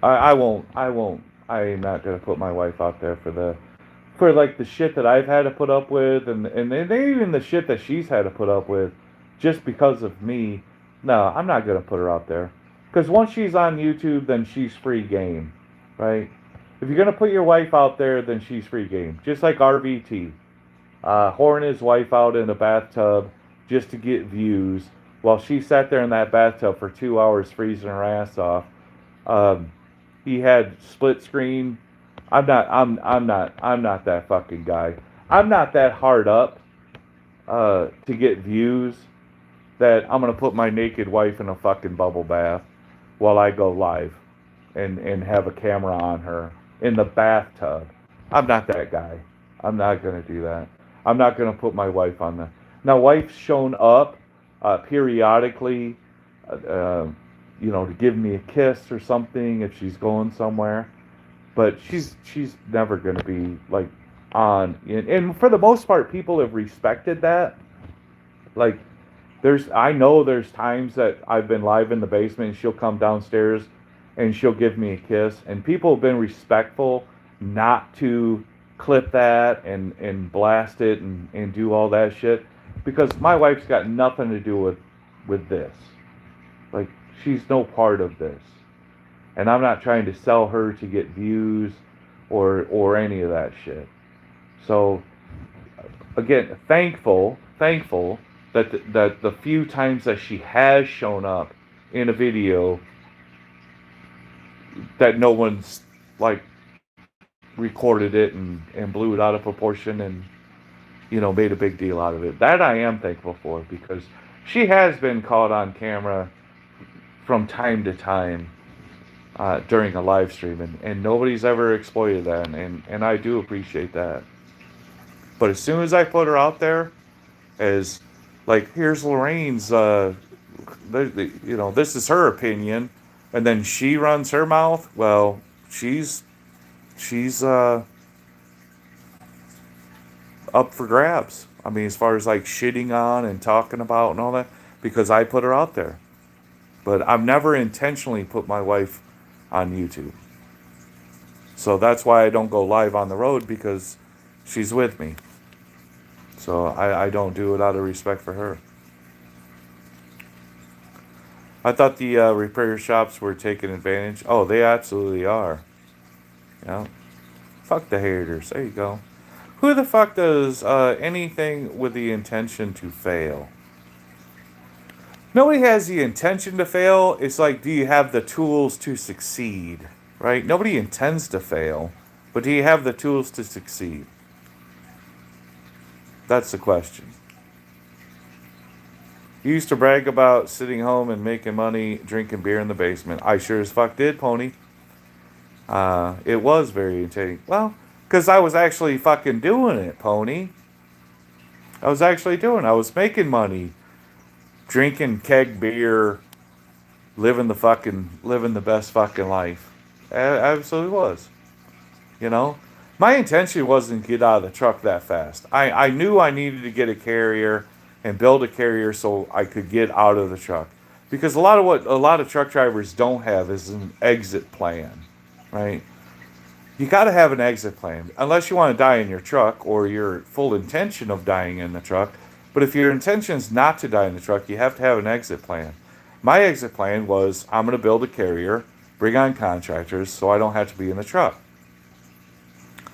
I'm not gonna put my wife out there for like the shit that I've had to put up with, and even the shit that she's had to put up with, just because of me. No, I'm not gonna put her out there, because once she's on YouTube, then she's free game, right? If you're gonna put your wife out there, then she's free game. Just like RVT, whoring his wife out in a bathtub just to get views, while she sat there in that bathtub for 2 hours freezing her ass off. Um, he had split screen. I'm not that fucking guy. I'm not that hard up to get views that I'm gonna put my naked wife in a fucking bubble bath while I go live and have a camera on her in the bathtub. I'm not that guy. I'm not gonna do that. I'm not gonna put my wife on the. Now, wife's shown up periodically, uh, uh, to give me a kiss or something if she's going somewhere, but she's never gonna be like on. And for the most part, people have respected that. Like, I know there's times that I've been live in the basement and she'll come downstairs and she'll give me a kiss, and people have been respectful not to clip that and blast it and do all that shit, because my wife's got nothing to do with this. Like, she's no part of this, and I'm not trying to sell her to get views or any of that shit. So again, thankful that the few times that she has shown up in a video, that no one's like recorded it and blew it out of proportion and made a big deal out of it. That I am thankful for, because she has been caught on camera from time to time during a live stream, and nobody's ever exploited that, and I do appreciate that. But as soon as I put her out there as, like, here's Lorraine's, this is her opinion, and then she runs her mouth, well, she's up for grabs. I mean, as far as like shitting on and talking about and all that, because I put her out there. But I've never intentionally put my wife on YouTube. So that's why I don't go live on the road, because she's with me. So I don't do it out of respect for her. I thought the repair shops were taking advantage. Oh, they absolutely are. Yeah. Fuck the haters. There you go. Who the fuck does anything with the intention to fail? Nobody has the intention to fail. It's like, do you have the tools to succeed? Right? Nobody intends to fail, but do you have the tools to succeed? That's the question. You used to brag about sitting home and making money drinking beer in the basement. I sure as fuck did, Pony. It was very entertaining. Well, because I was actually fucking doing it, Pony. I was making money drinking keg beer, living the best fucking life. I absolutely was. My intention wasn't to get out of the truck that fast. I knew I needed to get a carrier and build a carrier so I could get out of the truck. Because what a lot of truck drivers don't have is an exit plan, right? You got to have an exit plan, unless you want to die in your truck or your full intention of dying in the truck. But if your intention is not to die in the truck, you have to have an exit plan. My exit plan was, I'm going to build a carrier, bring on contractors so I don't have to be in the truck.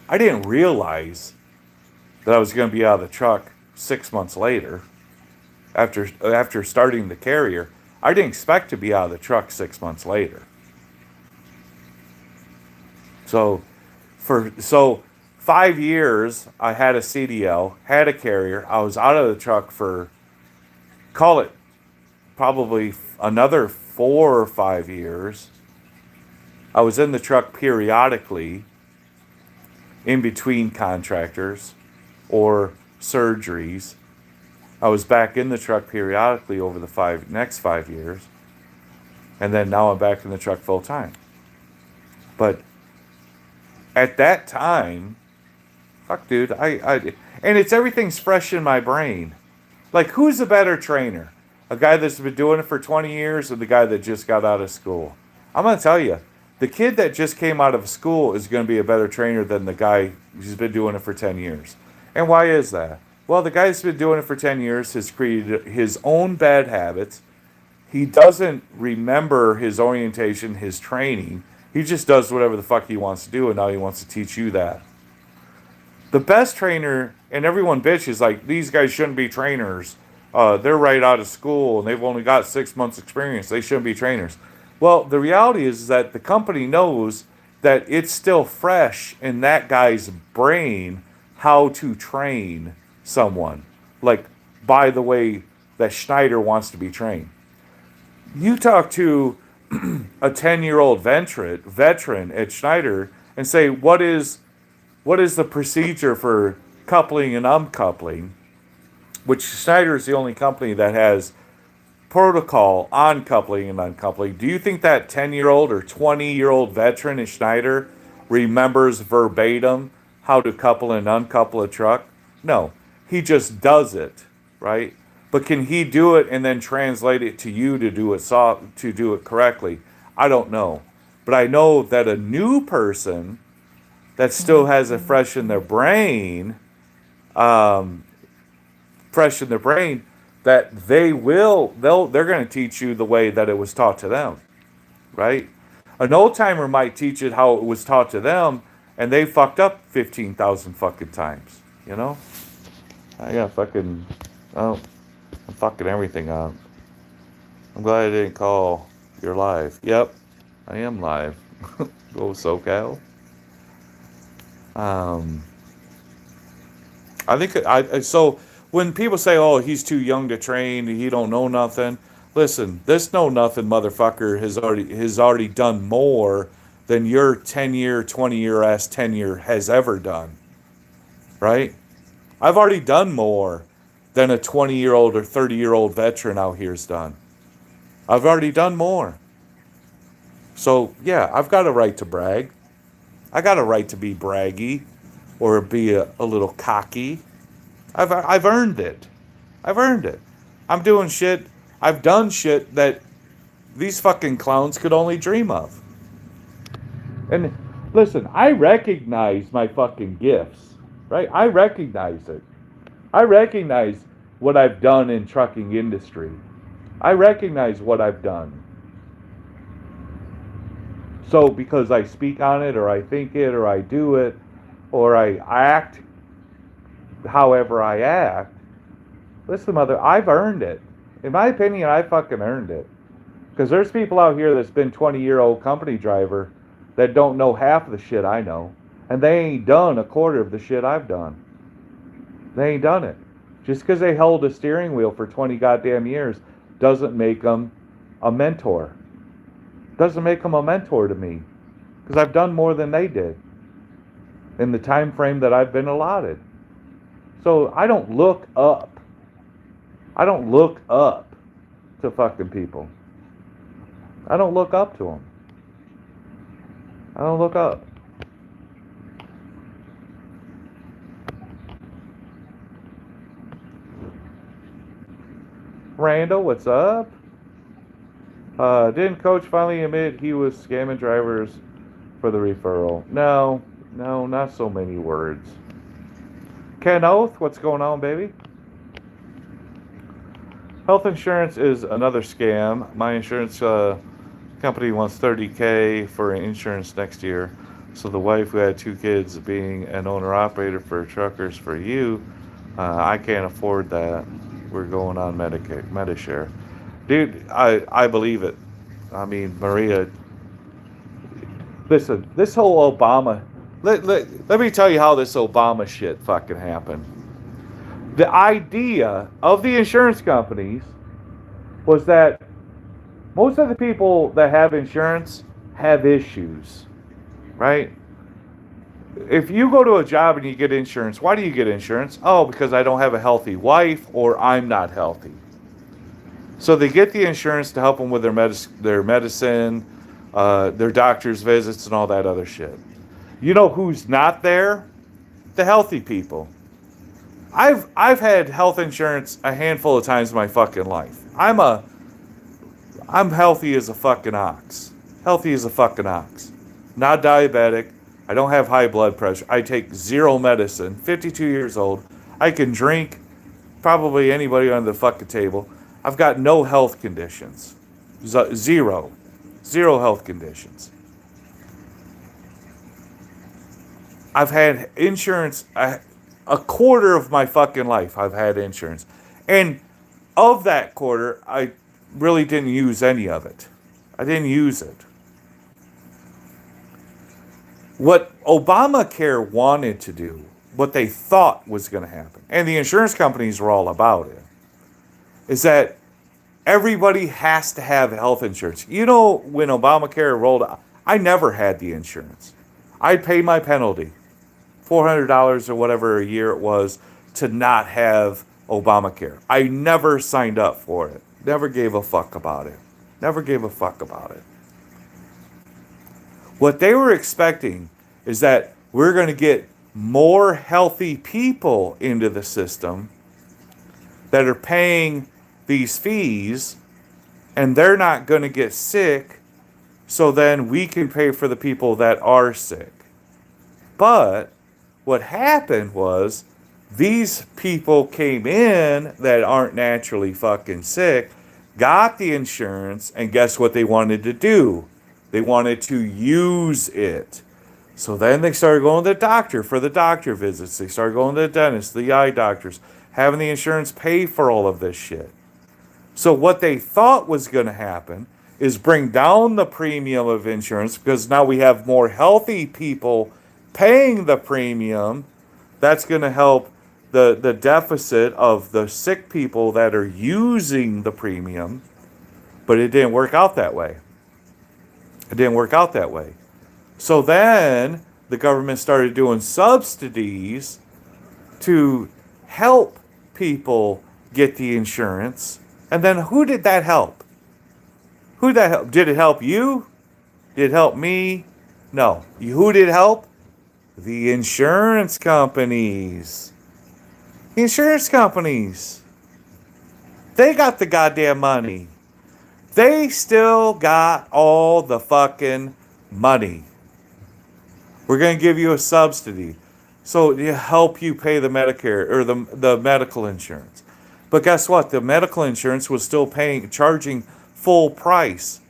I didn't realize that I was going to be out of the truck 6 months later after starting the carrier. I didn't expect to be out of the truck 6 months later. So 5 years I had a CDL, had a carrier. I was out of the truck for, call it, probably another 4 or 5 years. I was in the truck periodically in between contractors or surgeries. I was back in the truck periodically over the next 5 years. And then now I'm back in the truck full time. But at that time, fuck, dude, and everything's fresh in my brain. Like, who's a better trainer? A guy that's been doing it for 20 years or the guy that just got out of school? I'm going to tell you, The kid that just came out of school is going to be a better trainer than the guy who's been doing it for 10 years. And why is that? Well, the guy who's been doing it for 10 years has created his own bad habits. He doesn't remember his orientation, his training. He just does whatever the fuck he wants to do, and now he wants to teach you that. The best trainer, and everyone bitches like, these guys shouldn't be trainers. They're right out of school, and they've only got 6 months experience. They shouldn't be trainers. Well, the reality is that the company knows that it's still fresh in that guy's brain how to train someone. Like, by the way that Schneider wants to be trained. You talk to a 10-year-old veteran at Schneider and say, what is the procedure for coupling and uncoupling? Which Schneider is the only company that has protocol on coupling and uncoupling. Do you think that 10-year-old or 20-year-old veteran at Schneider remembers verbatim how to couple and uncouple a truck? No. He just does it, right? But can he do it and then translate it to you to do it correctly? I don't know. But I know that a new person that still has it fresh in their brain, that they're going to teach you the way that it was taught to them, right? An old timer might teach it how it was taught to them, and they fucked up 15,000 fucking times, you know? I got fucking, I'm fucking everything up. I'm glad I didn't call you're live. Yep, I am live. Go SoCal. I think so when people say, "Oh, he's too young to train, he don't know nothing." Listen, this know nothing motherfucker has already done more than your 10-year, 20-year ass tenure has ever done. Right? I've already done more than a 20-year-old or 30-year-old veteran out here's done. I've already done more. So, yeah, I've got a right to brag. I got a right to be braggy or be a little cocky. I've earned it. I've earned it. I'm doing shit. I've done shit that these fucking clowns could only dream of. And listen, I recognize my fucking gifts, right? I recognize it. I recognize what I've done in trucking industry. I recognize what I've done. So because I speak on it, or I think it, or I do it, or I act however I act, listen, mother, I've earned it. In my opinion, I fucking earned it. Because there's people out here that's been 20-year-old company driver that don't know half of the shit I know. And they ain't done a quarter of the shit I've done. They ain't done it. Just because they held a steering wheel for 20 goddamn years doesn't make them a mentor. Doesn't make them a mentor to me. Because I've done more than they did in the time frame that I've been allotted. So I don't look up. I don't look up to fucking people. I don't look up to them. I don't look up. Randall, what's up? Didn't Coach finally admit he was scamming drivers for the referral? No, not so many words. Ken Oath, what's going on, baby? Health insurance is another scam. My insurance company wants $30,000 for insurance next year. So the wife who had 2 kids being an owner-operator for Truckers for You, I can't afford that. We're going on Medishare. Dude, I believe it. I mean, Maria, listen, this whole Obama, let me tell you how this Obama shit fucking happened. The idea of the insurance companies was that most of the people that have insurance have issues, right? If you go to a job and you get insurance, why do you get insurance? Oh, because I don't have a healthy wife or I'm not healthy. So they get the insurance to help them with their medicine, their doctor's visits, and all that other shit. You know who's not there? The healthy people. I've had health insurance a handful of times in my fucking life. I'm healthy as a fucking ox. Healthy as a fucking ox. Not diabetic. I don't have high blood pressure. I take zero medicine. 52 years old. I can drink probably anybody on the fucking table. I've got no health conditions. Zero. Zero health conditions. I've had insurance a quarter of my fucking life. I've had insurance. And of that quarter, I really didn't use any of it. I didn't use it. What Obamacare wanted to do, what they thought was going to happen, and the insurance companies were all about it, is that everybody has to have health insurance. You know, when Obamacare rolled out, I never had the insurance. I'd pay my penalty, $400 or whatever a year it was, to not have Obamacare. I never signed up for it. Never gave a fuck about it. Never gave a fuck about it. What they were expecting is that we're going to get more healthy people into the system that are paying these fees, and they're not going to get sick, so then we can pay for the people that are sick. But what happened was these people came in that aren't naturally fucking sick, got the insurance, and guess what they wanted to do? They wanted to use it. So then they started going to the doctor for the doctor visits. They started going to the dentist, the eye doctors, having the insurance pay for all of this shit. So what they thought was going to happen is bring down the premium of insurance, because now we have more healthy people paying the premium. That's going to help the deficit of the sick people that are using the premium. But it didn't work out that way. It didn't work out that way. So then the government started doing subsidies to help people get the insurance. And then who did that help? Who did that help? Did it help you? Did it help me? No. Who did it help? The insurance companies. The insurance companies. They got the goddamn money. They still got all the fucking money. We're going to give you a subsidy so to help you pay the Medicare or the medical insurance. But guess what? The medical insurance was still charging full price.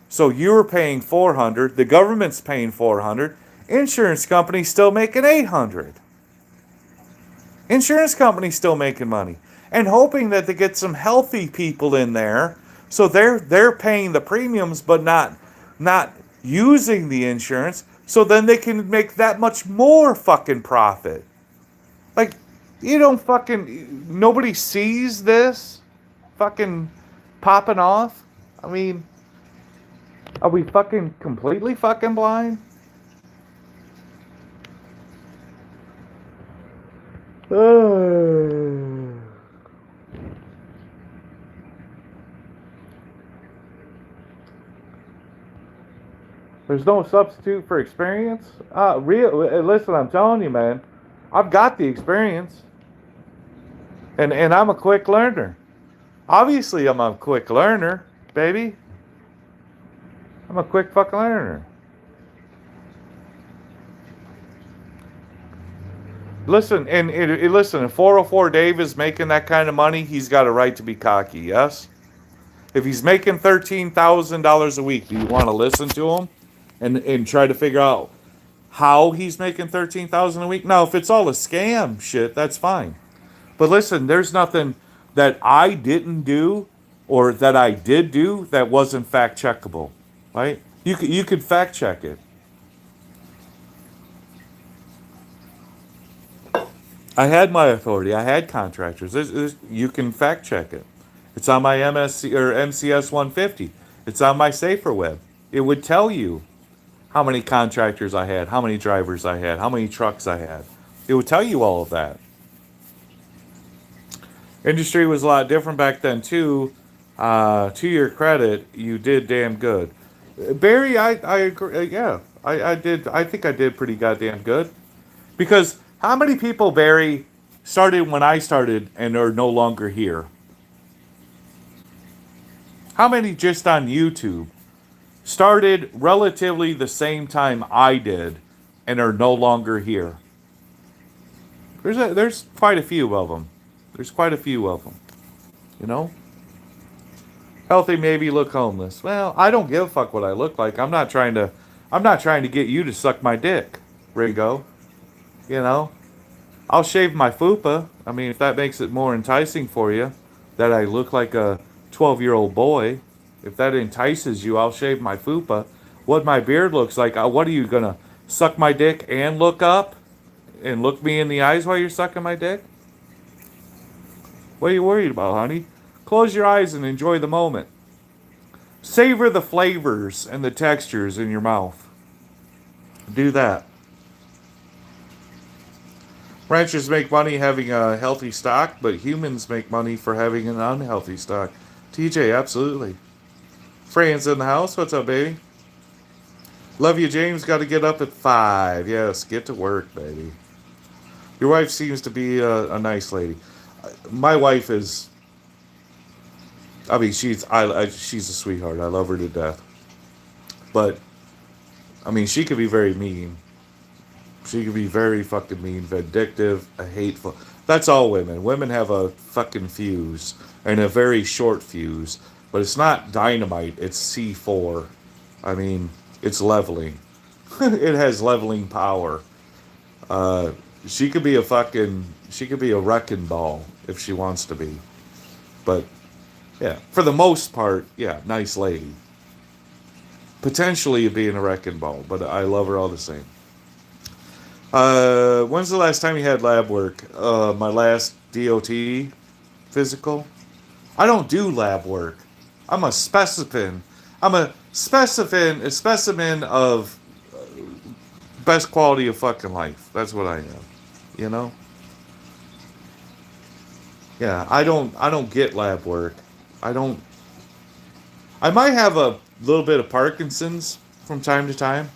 So you were paying $400, the government's paying $400, insurance company's still making $800. Insurance company's still making money and hoping that they get some healthy people in there. So they're paying the premiums, but not using the insurance. So then they can make that much more fucking profit. Like, you don't fucking, nobody sees this fucking popping off. I mean, are we fucking completely fucking blind? There's no substitute for experience. Listen, I'm telling you, man, I've got the experience, and I'm a quick learner. Obviously, I'm a quick learner, baby. I'm a quick fucking learner. Listen, listen. If 404 Dave is making that kind of money, he's got a right to be cocky. Yes. If he's making $13,000 a week, do you want to listen to him? And try to figure out how he's making $13,000 a week. Now, if it's all a scam shit, that's fine. But listen, there's nothing that I didn't do or that I did do that wasn't fact checkable, right? You could fact check it. I had my authority. I had contractors. You can fact check it. It's on my MSC or MCS 150. It's on my SaferWeb. It would tell you how many contractors I had, how many drivers I had, how many trucks I had. It would tell you all of that. Industry was a lot different back then too. To your credit, you did damn good. Barry, I agree. Yeah, I did. I think I did pretty goddamn good. Because how many people, Barry, started when I started and are no longer here? How many just on YouTube started relatively the same time I did and are no longer here. There's quite a few of them. There's quite a few of them. You know? Healthy, maybe look homeless. Well, I don't give a fuck what I look like. I'm not trying to get you to suck my dick, Ringo. You know? I'll shave my fupa. I mean, if that makes it more enticing for you, that I look like a 12-year-old boy. If that entices you, I'll shave my fupa. What my beard looks like, what are you gonna suck my dick and look up? And look me in the eyes while you're sucking my dick? What are you worried about, honey? Close your eyes and enjoy the moment. Savor the flavors and the textures in your mouth. Do that. Ranchers make money having a healthy stock, but humans make money for having an unhealthy stock. TJ, absolutely. Fran's in the house. What's up, baby? Love you, James. Got to get up at 5. Yes, get to work, baby. Your wife seems to be a nice lady. My wife is. I mean, she's a sweetheart. I love her to death. But I mean, she could be very mean. She could be very fucking mean, vindictive, hateful. That's all women. Women have a fucking fuse and a very short fuse, but it's not dynamite. It's C4. I mean, it's leveling. It has leveling power. She could be a wrecking ball if she wants to be. But, yeah, for the most part, yeah, nice lady. Potentially being a wrecking ball, but I love her all the same. When's the last time you had lab work? My last DOT physical. I don't do lab work. I'm a specimen. A specimen of best quality of fucking life. That's what I am. You know? Yeah, I don't get lab work. I don't. I might have a little bit of Parkinson's from time to time.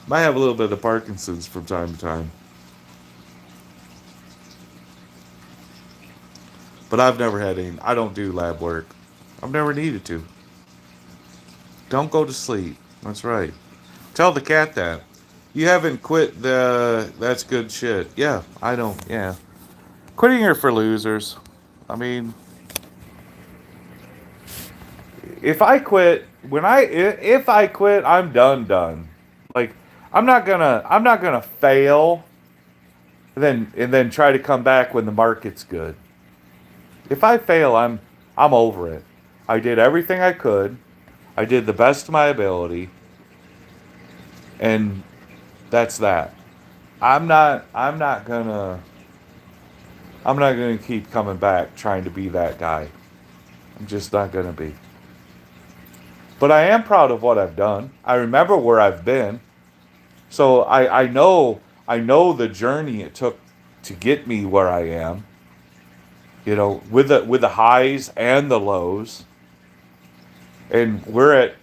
Might have a little bit of Parkinson's from time to time. But I've never had any. I don't do lab work. I've never needed to. Don't go to sleep. That's right. Tell the cat that. You haven't quit the. That's good shit. Yeah, I don't. Yeah. Quitting are for losers. I mean, if I quit, I'm done. Like, I'm not gonna fail and then try to come back when the market's good. If I fail, I'm over it. I did everything I could. I did the best of my ability, and that's that. I'm not gonna keep coming back trying to be that guy. I'm just not gonna be. But I am proud of what I've done. I remember where I've been. So I know the journey it took to get me where I am. You know, with the highs and the lows. And we're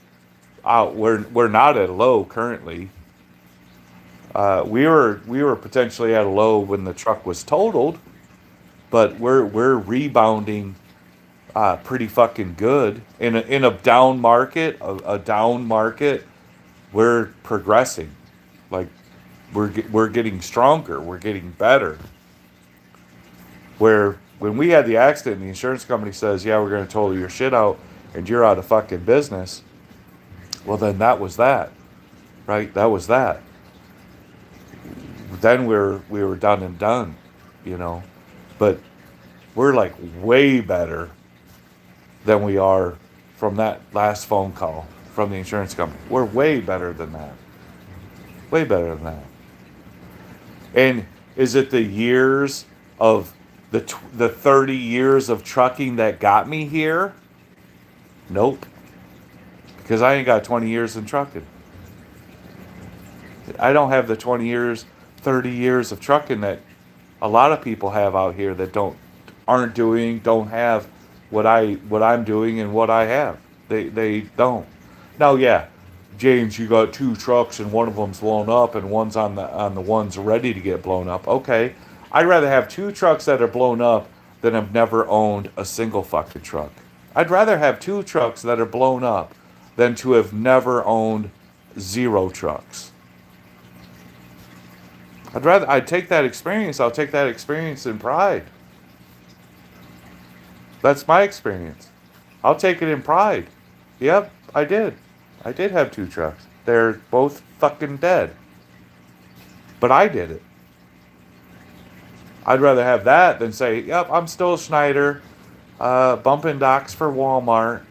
not at a low currently. We were potentially at a low when the truck was totaled, but we're rebounding pretty fucking good in a down market. A down market, we're progressing. Like we're getting stronger. We're getting better. Where when we had the accident, the insurance company says, "Yeah, we're going to total your shit out, and you're out of fucking business." Well, then that was that, right? That was that. Then we were done and done, you know. But we're like way better than we are from that last phone call from the insurance company. We're way better than that. Way better than that. And is it the years of the 30 years of trucking that got me here? Nope. Because I ain't got 20 years in trucking. I don't have the 20 years, 30 years of trucking that a lot of people have out here that don't have what I'm doing and what I have. They don't. Now, yeah, James, you got 2 trucks and one of them's blown up and one's on the ones ready to get blown up. Okay, I'd rather have 2 trucks that are blown up than have never owned a single fucking truck. I'd rather have 2 trucks that are blown up than to have never owned 0 trucks. I'd take that experience. I'll take that experience in pride. That's my experience. I'll take it in pride. Yep, I did. I did have 2 trucks. They're both fucking dead. But I did it. I'd rather have that than say, yep, I'm still a Schneider, bumping docks for Walmart,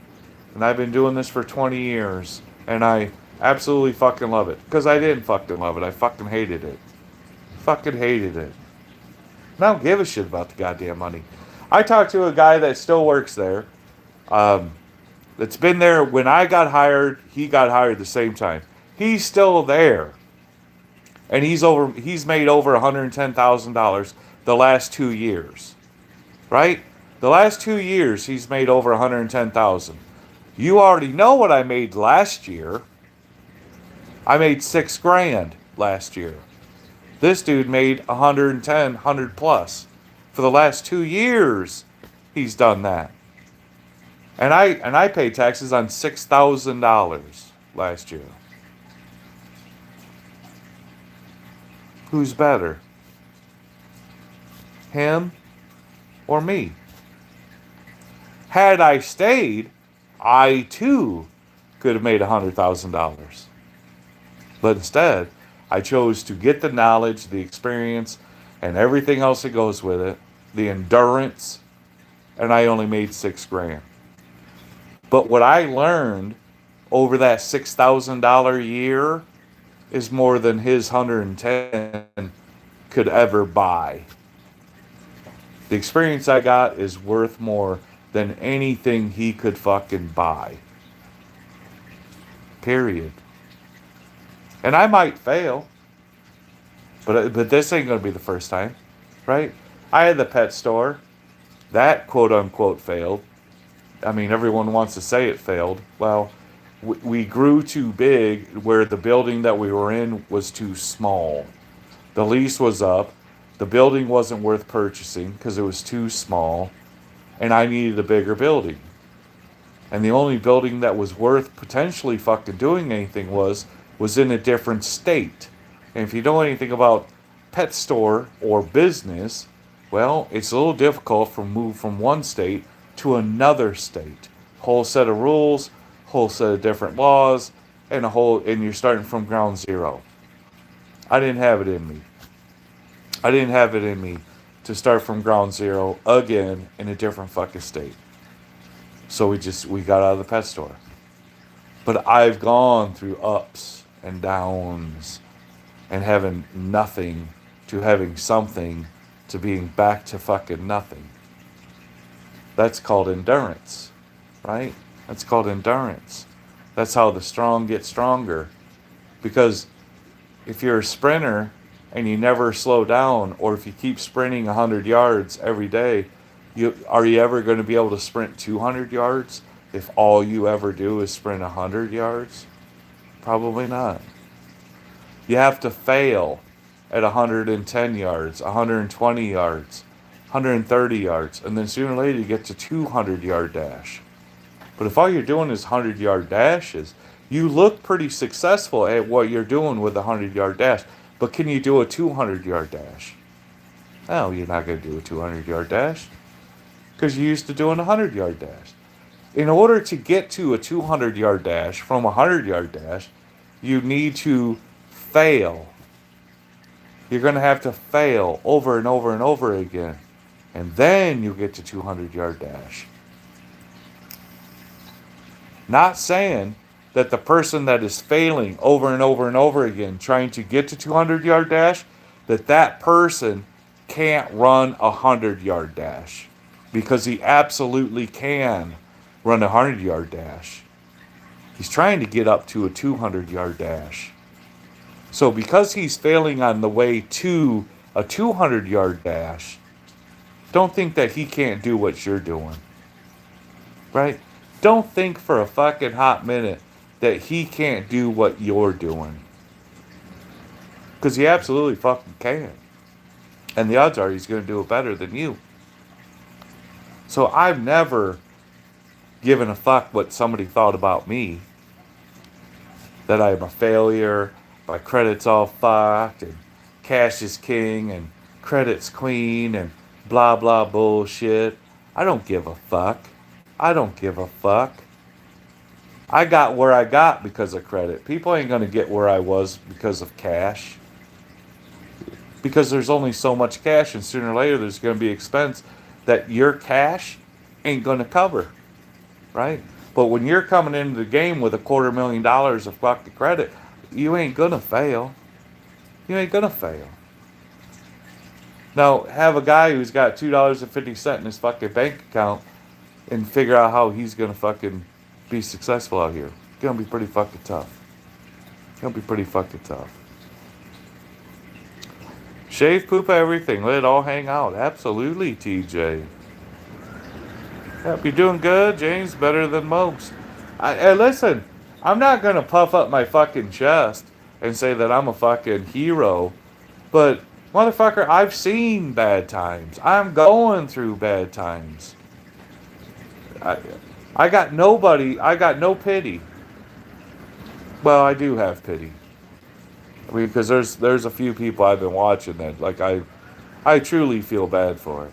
and I've been doing this for 20 years, and I absolutely fucking love it. Because I didn't fucking love it. I fucking hated it. Fucking hated it. And I don't give a shit about the goddamn money. I talked to a guy that still works there. That's been there when I got hired. He got hired the same time. He's still there, and he's made over $110,000 the last 2 years, right? The last 2 years he's made over $110,000. You already know what I made last year. I made $6,000 last year. This dude made 100 plus. For the last 2 years, he's done that. And I paid taxes on $6,000 last year. Who's better? Him or me? Had I stayed, I too could have made $100,000. But instead, I chose to get the knowledge, the experience, and everything else that goes with it, the endurance, and I only made $6,000. But what I learned over that $6,000 year is more than his 110 could ever buy. The experience I got is worth more than anything he could fucking buy. Period. And I might fail, but this ain't gonna be the first time, right? I had the pet store. That quote unquote failed. I mean, everyone wants to say it failed. Well, we grew too big where the building that we were in was too small. The lease was up. The building wasn't worth purchasing because it was too small. And I needed a bigger building. And the only building that was worth potentially fucking doing anything was in a different state. And if you know anything about pet store or business, well, it's a little difficult to move from one state to another state. Whole set of rules, whole set of different laws, and you're starting from ground zero. I didn't have it in me. I didn't have it in me to start from ground zero again in a different fucking state. So we got out of the pet store. But I've gone through ups and downs and having nothing to having something to being back to fucking nothing. That's called endurance, right? That's called endurance. That's how the strong get stronger. Because if you're a sprinter and you never slow down, or if you keep sprinting 100 yards every day, are you ever going to be able to sprint 200 yards if all you ever do is sprint 100 yards? Probably not. You have to fail at 110 yards, 120 yards, 130 yards, and then sooner or later you get to 200-yard dash. But if all you're doing is 100-yard dashes, you look pretty successful at what you're doing with a 100-yard dash. But can you do a 200-yard dash? No, you're not going to do a 200-yard dash because you're used to doing a 100-yard dash. In order to get to a 200-yard dash from a 100-yard dash, you need to fail. You're going to have to fail over and over and over again. And then you get to 200-yard dash. Not saying that the person that is failing over and over and over again trying to get to 200-yard dash, that person can't run a 100-yard dash. Because he absolutely can run a 100-yard dash. He's trying to get up to a 200-yard dash. So because he's failing on the way to a 200-yard dash, don't think that he can't do what you're doing. Right? Don't think for a fucking hot minute that he can't do what you're doing. Because he absolutely fucking can. And the odds are he's going to do it better than you. So I've never giving a fuck what somebody thought about me. That I'm a failure, my credit's all fucked, and cash is king, and credit's queen, and blah blah bullshit. I don't give a fuck. I don't give a fuck. I got where I got because of credit. People ain't gonna get where I was because of cash. Because there's only so much cash, and sooner or later there's gonna be expense that your cash ain't gonna cover, right? But when you're coming into the game with $250,000 of fucking credit, you ain't gonna fail. You ain't gonna fail. Now, have a guy who's got $2.50 in his fucking bank account and figure out how he's gonna fucking be successful out here. It's gonna be pretty fucking tough. It's gonna be pretty fucking tough. Shave, poop, everything. Let it all hang out. Absolutely, TJ. Yep, you're doing good, James. Better than most. Listen, I'm not gonna puff up my fucking chest and say that I'm a fucking hero, but motherfucker, I've seen bad times. I'm going through bad times. I got nobody. I got no pity. Well, I do have pity. I mean, because there's a few people I've been watching that like I truly feel bad for.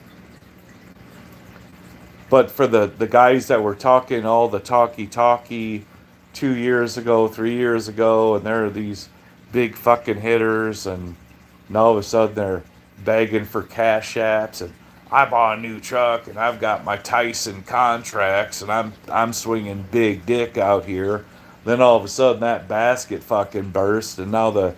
But for the guys that were talking all the talky 2 years ago, 3 years ago, and they're these big fucking hitters, and all of a sudden they're begging for cash apps, and I bought a new truck, and I've got my Tyson contracts, and I'm swinging big dick out here. Then all of a sudden that basket fucking burst, and now the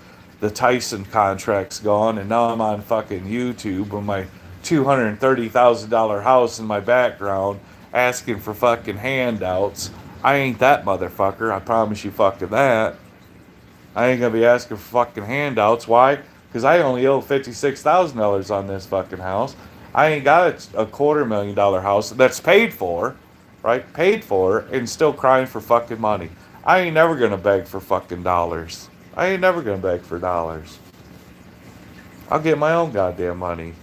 Tyson contract's gone, and now I'm on fucking YouTube with my $230,000 house in my background asking for fucking handouts. I ain't that motherfucker. I promise you fucking that. I ain't gonna be asking for fucking handouts. Why? Because I only owe $56,000 on this fucking house. I ain't got a $250,000 house that's paid for, right? Paid for, and still crying for fucking money. I ain't never gonna beg for fucking dollars. I ain't never gonna beg for dollars. I'll get my own goddamn money.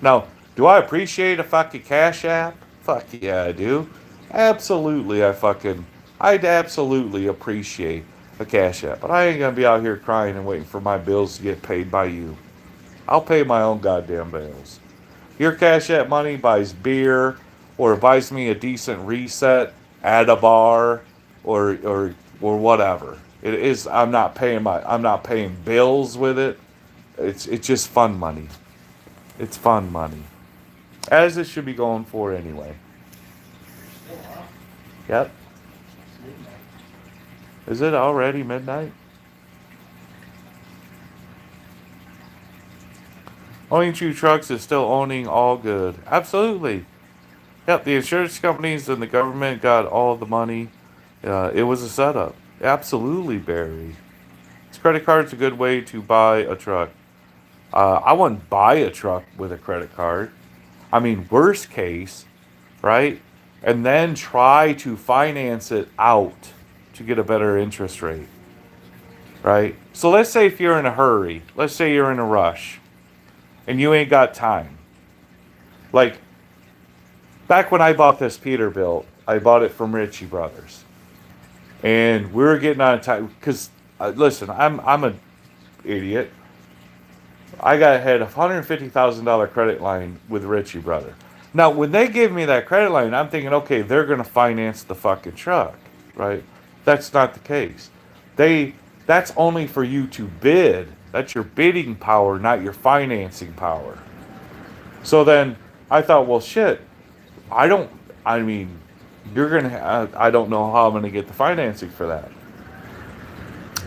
Now, do I appreciate a fucking cash app? Fuck yeah, I do. I'd absolutely appreciate a cash app. But I ain't gonna be out here crying and waiting for my bills to get paid by you. I'll pay my own goddamn bills. Your cash app money buys beer, or buys me a decent reset at a bar, or whatever. It is. I'm not paying bills with it. It's just fun money. It's fun money. As it should be going for anyway. Yep. Is it already midnight? Owning two trucks is still owning all good. Absolutely. Yep, the insurance companies and the government got all the money. It was a setup. Absolutely, Barry. This credit card's a good way to buy a truck. I wouldn't buy a truck with a credit card. I mean, worst case, right? And then try to finance it out to get a better interest rate, right? So let's say if you're in a hurry, let's say you're in a rush, and you ain't got time. Like, back when I bought this Peterbilt, I bought it from Ritchie Brothers. And we were getting on time, because, listen, I'm an idiot. had a $150,000 credit line with Ritchie Brothers. Now, when they give me that credit line, I'm thinking, okay, they're going to finance the fucking truck, right? That's not the case. That's only for you to bid. That's your bidding power, not your financing power. So then I thought, well, shit, I don't know how I'm going to get the financing for that.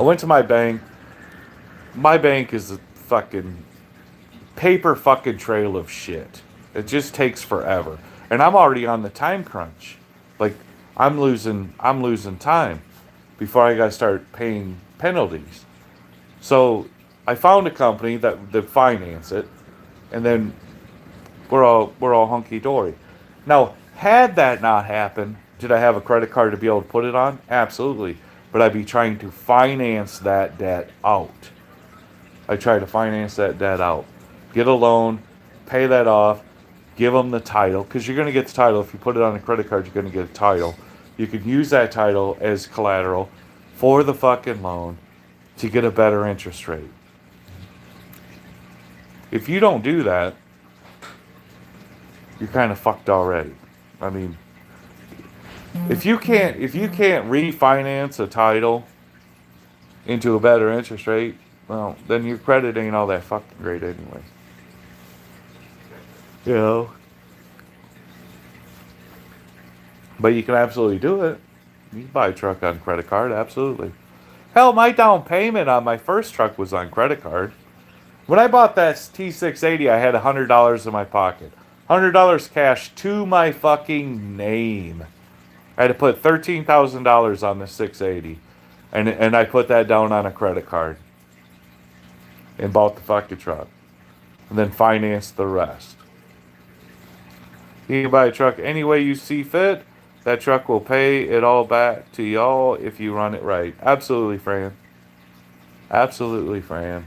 I went to my bank. My bank is a fucking paper fucking trail of shit. It just takes forever. And I'm already on the time crunch. Like, I'm losing time before I gotta start paying penalties. So I found a company that finance it, and then we're all hunky dory. Now, had that not happened, did I have a credit card to be able to put it on? Absolutely. But I'd be trying to finance that debt out. I try to finance that debt out. Get a loan, pay that off, give them the title, because you're going to get the title. If you put it on a credit card, you're going to get a title. You can use that title as collateral for the fucking loan to get a better interest rate. If you don't do that, you're kind of fucked already. I mean, if you can't refinance a title into a better interest rate, well, then your credit ain't all that fucking great anyway. You know? But you can absolutely do it. You can buy a truck on credit card, absolutely. Hell, my down payment on my first truck was on credit card. When I bought that T680, I had $100 in my pocket. $100 cash to my fucking name. I had to put $13,000 on the 680. And I put that down on a credit card. And bought the fucking truck. And then financed the rest. You can buy a truck any way you see fit. That truck will pay it all back to y'all if you run it right. Absolutely, Fran. Absolutely, Fran.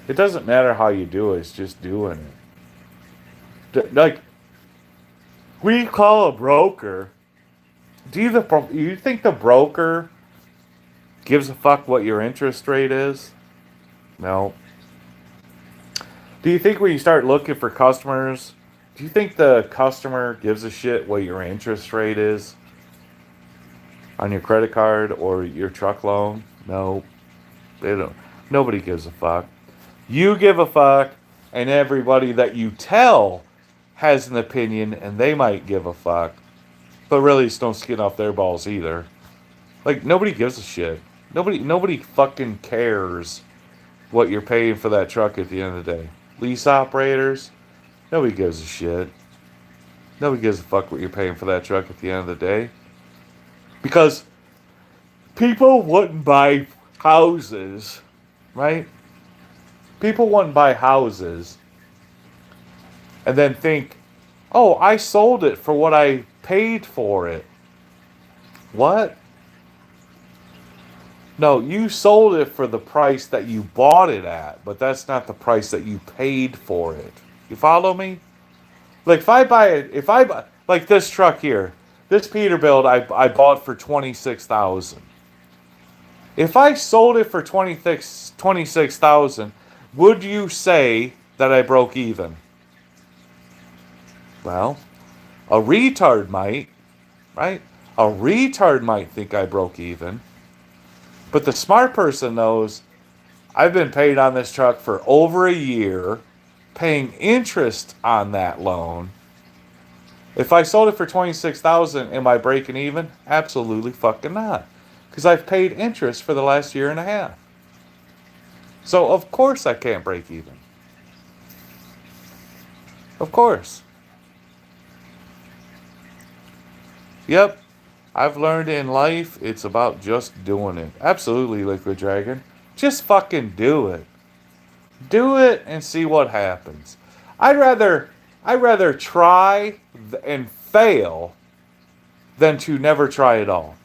It doesn't matter how you do it. It's just doing it. Like, we call a broker. Do you think the broker gives a fuck what your interest rate is? No. Do you think when you start looking for customers, do you think the customer gives a shit what your interest rate is on your credit card or your truck loan? No. They don't. Nobody gives a fuck. You give a fuck, and everybody that you tell has an opinion, and they might give a fuck. But really, just don't skin off their balls either. Like, nobody gives a shit. Nobody fucking cares what you're paying for that truck at the end of the day. Lease operators, nobody gives a shit. Nobody gives a fuck what you're paying for that truck at the end of the day. Because people wouldn't buy houses, right? People wouldn't buy houses and then think, oh, I sold it for what I paid for it. What? No, you sold it for the price that you bought it at, but that's not the price that you paid for it. You follow me? Like if I buy like this truck here, this Peterbilt I bought for $26,000. If I sold it for $26,000, would you say that I broke even? Well, a retard might, right? A retard might think I broke even. But the smart person knows I've been paid on this truck for over a year, paying interest on that loan. If I sold it for $26,000, am I breaking even? Absolutely fucking not. Because I've paid interest for the last year and a half. So of course I can't break even. Of course. Yep. I've learned in life it's about just doing it. Absolutely, Liquid Dragon. Just fucking do it. Do it and see what happens. I'd rather try and fail than to never try at all.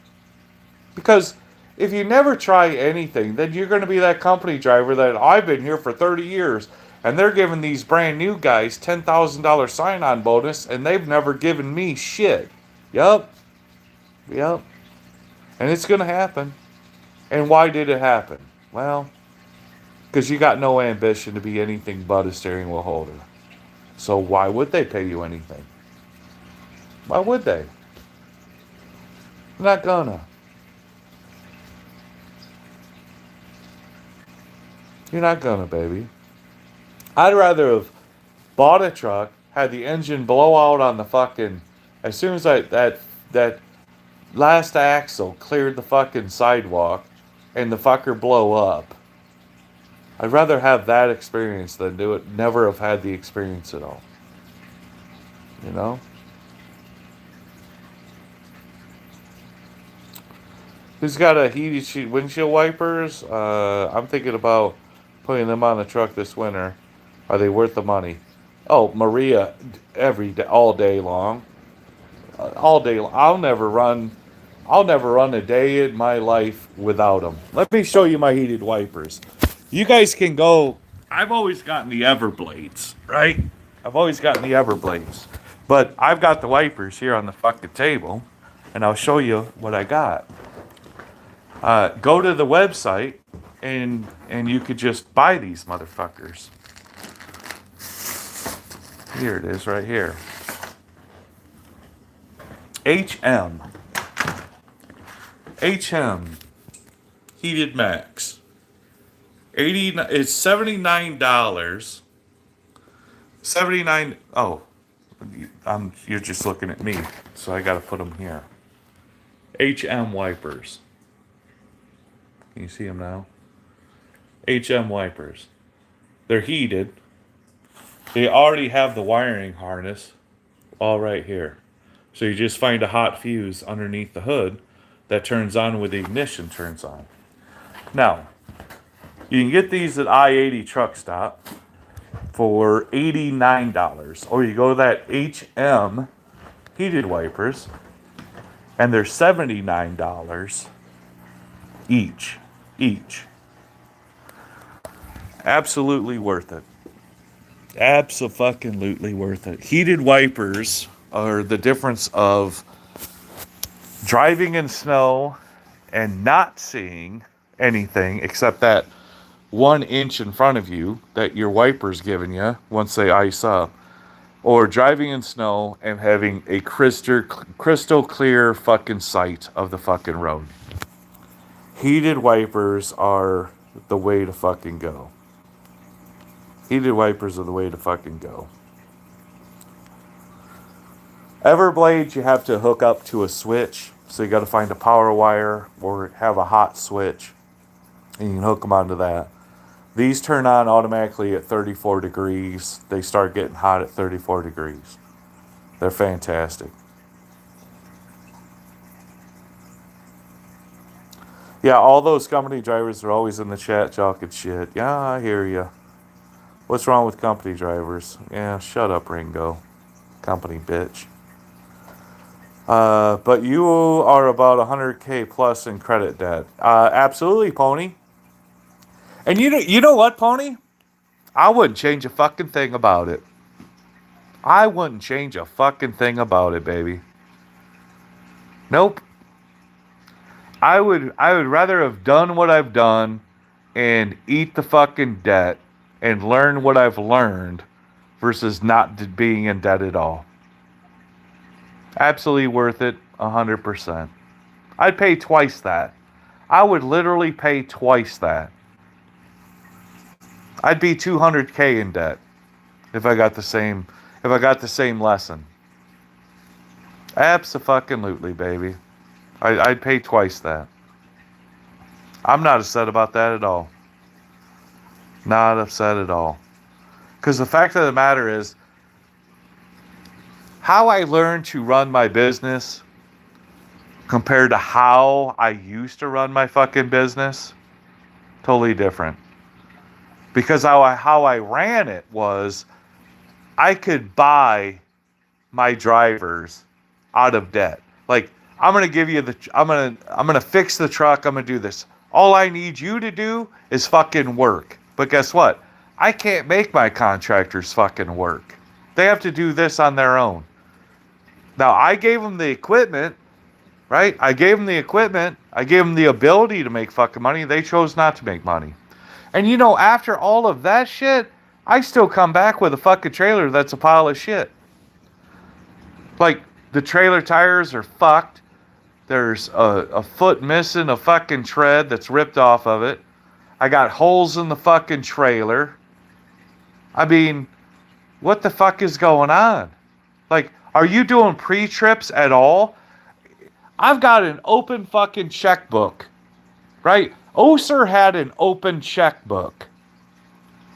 Because if you never try anything, then you're going to be that company driver that I've been here for 30 years and they're giving these brand new guys $10,000 sign-on bonus and they've never given me shit. Yup. Yep. And it's going to happen. And why did it happen? Well, because you got no ambition to be anything but a steering wheel holder. So why would they pay you anything? Why would they? They're not gonna. You're not gonna, baby. I'd rather have bought a truck, had the engine blow out on the fucking... As soon as that last axle cleared the fucking sidewalk and the fucker blow up. I'd rather have that experience than never have had the experience at all. You know? Who's got a heated sheet windshield wipers? I'm thinking about putting them on the truck this winter. Are they worth the money? Oh, Maria, every day, all day long. All day long. I'll never run a day in my life without them. Let me show you my heated wipers. You guys can go. I've always gotten the Everblades, right? I've always gotten the Everblades. But I've got the wipers here on the fucking table. and I'll show you what I got. Go to the website, and you could just buy these motherfuckers. Here it is, right here. HM Heated Max. It's $79. 79. Oh, you're just looking at me, so I gotta put them here. HM wipers. Can you see them now? HM wipers. They're heated. They already have the wiring harness all right here. So you just find a hot fuse underneath the hood that turns on when the ignition turns on. Now, you can get these at I-80 truck stop for $89. Or you go to that HM heated wipers, and they're $79 each. Absolutely worth it. Abso-fucking-lutely worth it. Heated wipers are the difference of driving in snow and not seeing anything except that 1 inch in front of you that your wiper's giving you once they ice up, or driving in snow and having a crystal clear fucking sight of the fucking road. Heated wipers are the way to fucking go. Heated wipers are the way to fucking go. Everblades, you have to hook up to a switch. So you got to find a power wire or have a hot switch. And you can hook them onto that. These turn on automatically at 34 degrees. They start getting hot at 34 degrees. They're fantastic. Yeah, all those company drivers are always in the chat talking shit. Yeah, I hear you. What's wrong with company drivers? Yeah, shut up, Ringo. Company bitch. But you are about 100K plus in credit debt. Absolutely, Pony. And you know what, Pony? I wouldn't change a fucking thing about it. I wouldn't change a fucking thing about it, baby. Nope. I would rather have done what I've done and eat the fucking debt and learn what I've learned versus not being in debt at all. Absolutely worth it, 100%. I'd pay twice that. I would literally pay twice that. I'd be 200K in debt if I got the same lesson. Abso-fucking-lutely, baby. I'd pay twice that. I'm not upset about that at all. Not upset at all. Because the fact of the matter is, how I learned to run my business compared to how I used to run my fucking business, totally different. Because how I ran it was, I could buy my drivers out of debt. Like, I'm gonna give you I'm gonna fix the truck. I'm gonna do this. All I need you to do is fucking work. But guess what? I can't make my contractors fucking work. They have to do this on their own. Now, I gave them the equipment, right? I gave them the equipment. I gave them the ability to make fucking money. They chose not to make money. And you know, after all of that shit, I still come back with a fucking trailer that's a pile of shit. Like, the trailer tires are fucked. There's a foot missing a fucking tread that's ripped off of it. I got holes in the fucking trailer. I mean, what the fuck is going on? Like, are you doing pre-trips at all? I've got an open fucking checkbook, right? Oser had an open checkbook.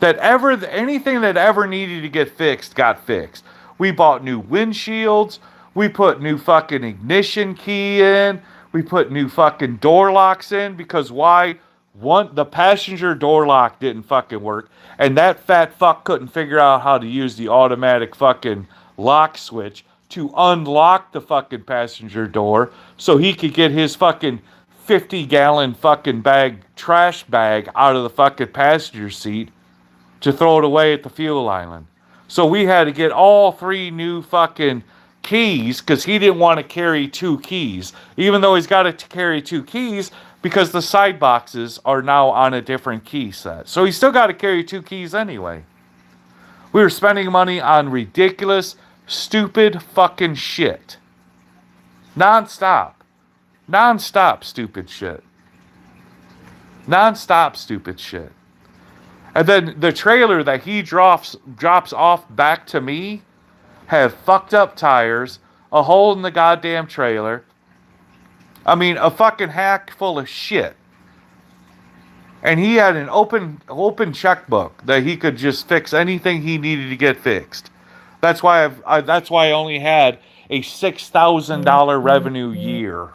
Anything that ever needed to get fixed got fixed. We bought new windshields. We put new fucking ignition key in. We put new fucking door locks in because why? The passenger door lock didn't fucking work. And that fat fuck couldn't figure out how to use the automatic fucking lock switch to unlock the fucking passenger door so he could get his fucking 50-gallon fucking trash bag out of the fucking passenger seat to throw it away at the fuel island. So we had to get all 3 new fucking keys because he didn't want to carry 2 keys, even though he's got to carry 2 keys because the side boxes are now on a different key set. So he's still got to carry 2 keys anyway. We were spending money on ridiculous, stupid fucking shit. Non-stop. Non-stop stupid shit. Non-stop stupid shit. And then the trailer that he drops off back to me had fucked up tires, a hole in the goddamn trailer. I mean, a fucking hack full of shit. And he had an open checkbook that he could just fix anything he needed to get fixed. That's why I only had a $6,000 revenue year.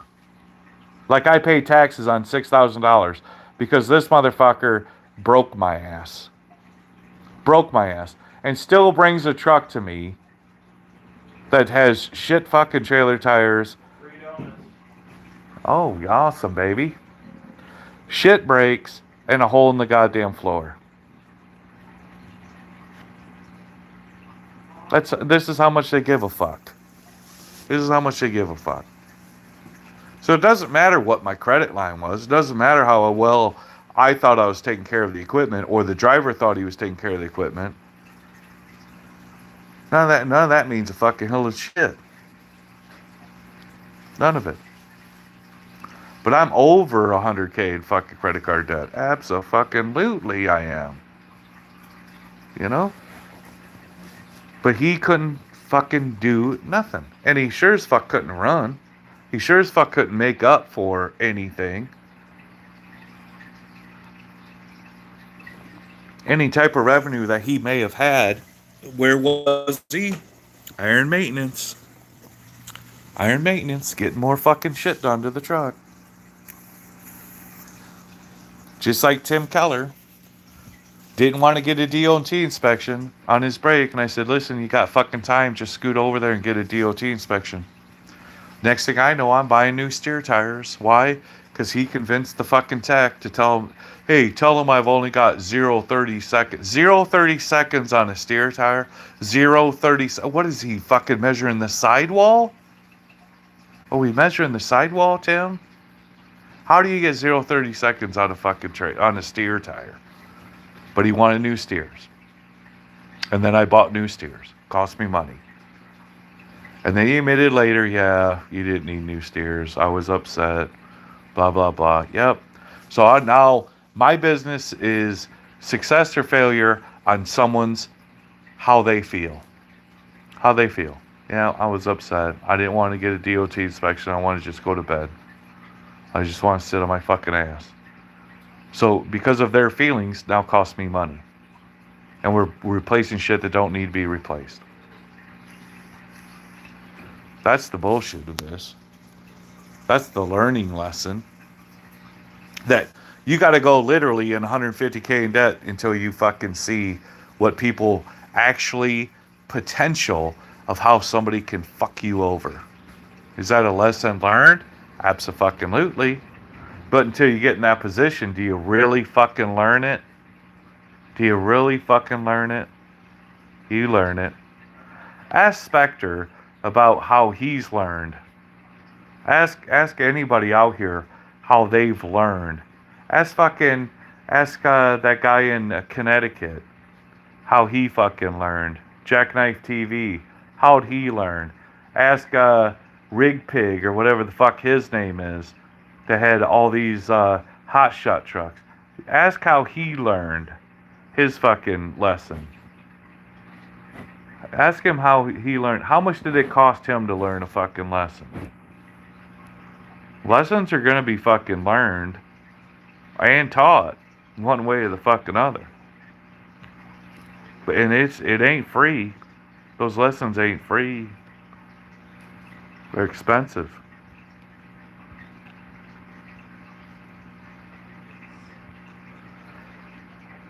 Like, I paid taxes on $6,000 because this motherfucker broke my ass. Broke my ass. And still brings a truck to me that has shit fucking trailer tires. Oh, awesome, baby. Shit brakes and a hole in the goddamn floor. This is how much they give a fuck. This is how much they give a fuck. So it doesn't matter what my credit line was. It doesn't matter how well I thought I was taking care of the equipment or the driver thought he was taking care of the equipment. None of that means a fucking hill of shit. None of it. But I'm over 100K in fucking credit card debt. Abso-fucking-lutely I am. You know? But he couldn't fucking do nothing. And he sure as fuck couldn't run. He sure as fuck couldn't make up for anything. Any type of revenue that he may have had, where was he? Iron maintenance. Iron maintenance. Getting more fucking shit done to the truck. Just like Tim Keller. Didn't want to get a DOT inspection on his brake. And I said, listen, you got fucking time. Just scoot over there and get a DOT inspection. Next thing I know, I'm buying new steer tires. Why? Because he convinced the fucking tech to tell him, hey, tell him I've only got 30 seconds. 30 seconds on a steer tire. 30. What is he, fucking measuring the sidewall? Are we measuring the sidewall, Tim? How do you get 30 seconds on a fucking on a steer tire? But he wanted new steers. And then I bought new steers. Cost me money. And then he admitted later, yeah, you didn't need new steers. I was upset. Blah, blah, blah. Yep. So now my business is success or failure on someone's how they feel. How they feel. Yeah, I was upset. I didn't want to get a DOT inspection. I wanted to just go to bed. I just want to sit on my fucking ass. So because of their feelings, now costs me money. And we're replacing shit that don't need to be replaced. That's the bullshit of this. That's the learning lesson. That you got to go literally in 150K in debt until you fucking see what people actually potential of how somebody can fuck you over. Is that a lesson learned? Abso-fucking-lutely. But until you get in that position, do you really fucking learn it? Do you really fucking learn it? You learn it. Ask Spectre about how he's learned. Ask anybody out here how they've learned. Ask that guy in Connecticut how he fucking learned. Jackknife TV, how'd he learn? Ask Rig Pig or whatever the fuck his name is that had all these hot shot trucks. Ask how he learned his fucking lesson. Ask him how he learned. How much did it cost him to learn a fucking lesson? Lessons are gonna be fucking learned and taught one way or the fucking other. And it ain't free. Those lessons ain't free. They're expensive.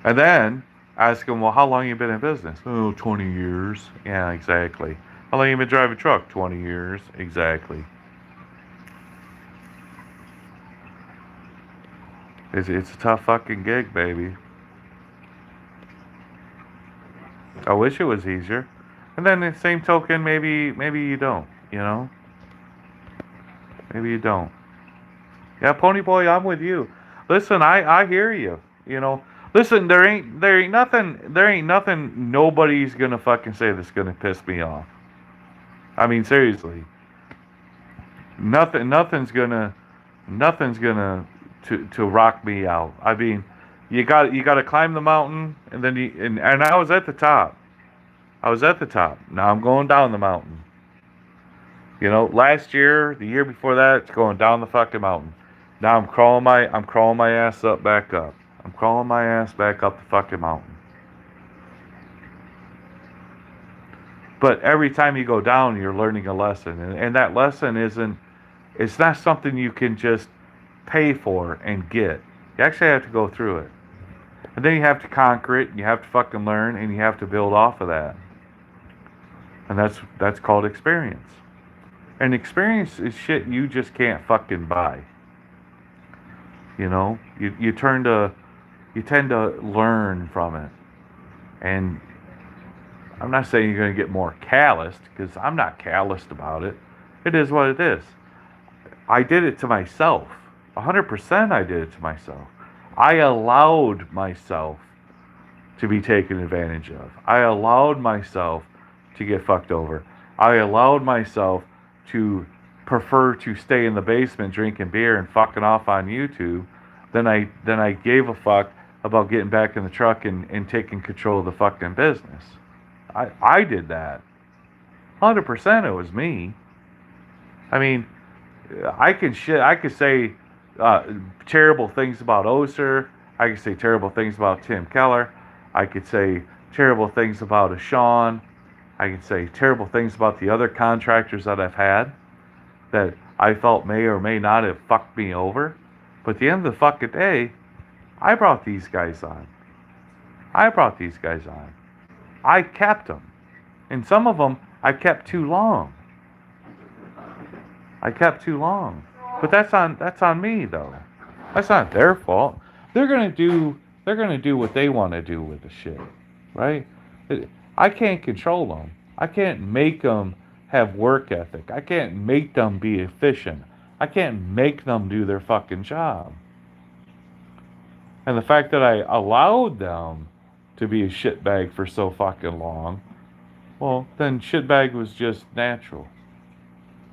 And then ask them, well, how long you been in business? Oh, 20 years. Yeah, exactly. How long you been driving a truck? 20 years. Exactly. It's a tough fucking gig, baby. I wish it was easier. And then the same token, maybe you don't. You know, maybe you don't. Yeah, Pony Boy, I'm with you. Listen, I hear you. You know, listen, there ain't nothing nobody's gonna fucking say that's gonna piss me off. I mean, seriously, nothing, nothing's gonna to rock me out. I mean, you got to climb the mountain, and then and I was at the top. I was at the top. Now I'm going down the mountain. You know, last year, the year before that, it's going down the fucking mountain. Now I'm crawling my ass up back up. I'm crawling my ass back up the fucking mountain. But every time you go down, you're learning a lesson, and that lesson isn't. It's not something you can just pay for and get. You actually have to go through it, and then you have to conquer it. And you have to fucking learn, and you have to build off of that, and that's called experience. And experience is shit you just can't fucking buy. You know, you tend to learn from it, and I'm not saying you're going to get more calloused because I'm not calloused about it. It is what it is. I did it to myself. 100% I did it to myself. I allowed myself to be taken advantage of. I allowed myself to get fucked over. I allowed myself to prefer to stay in the basement drinking beer and fucking off on YouTube than I gave a fuck about getting back in the truck and taking control of the fucking business. I did that. 100% it was me. I mean, I could say terrible things about Oser. I could say terrible things about Tim Keller. I could say terrible things about Sean. I could say terrible things about the other contractors that I've had that I felt may or may not have fucked me over. But at the end of the fucking day, I brought these guys on. I brought these guys on. I kept them. And some of them I kept too long. I kept too long. But that's on me though. That's not their fault. They're gonna do what they want to do with the shit, right? I can't control them. I can't make them have work ethic. I can't make them be efficient. I can't make them do their fucking job. And the fact that I allowed them to be a shitbag for so fucking long, well, then shitbag was just natural,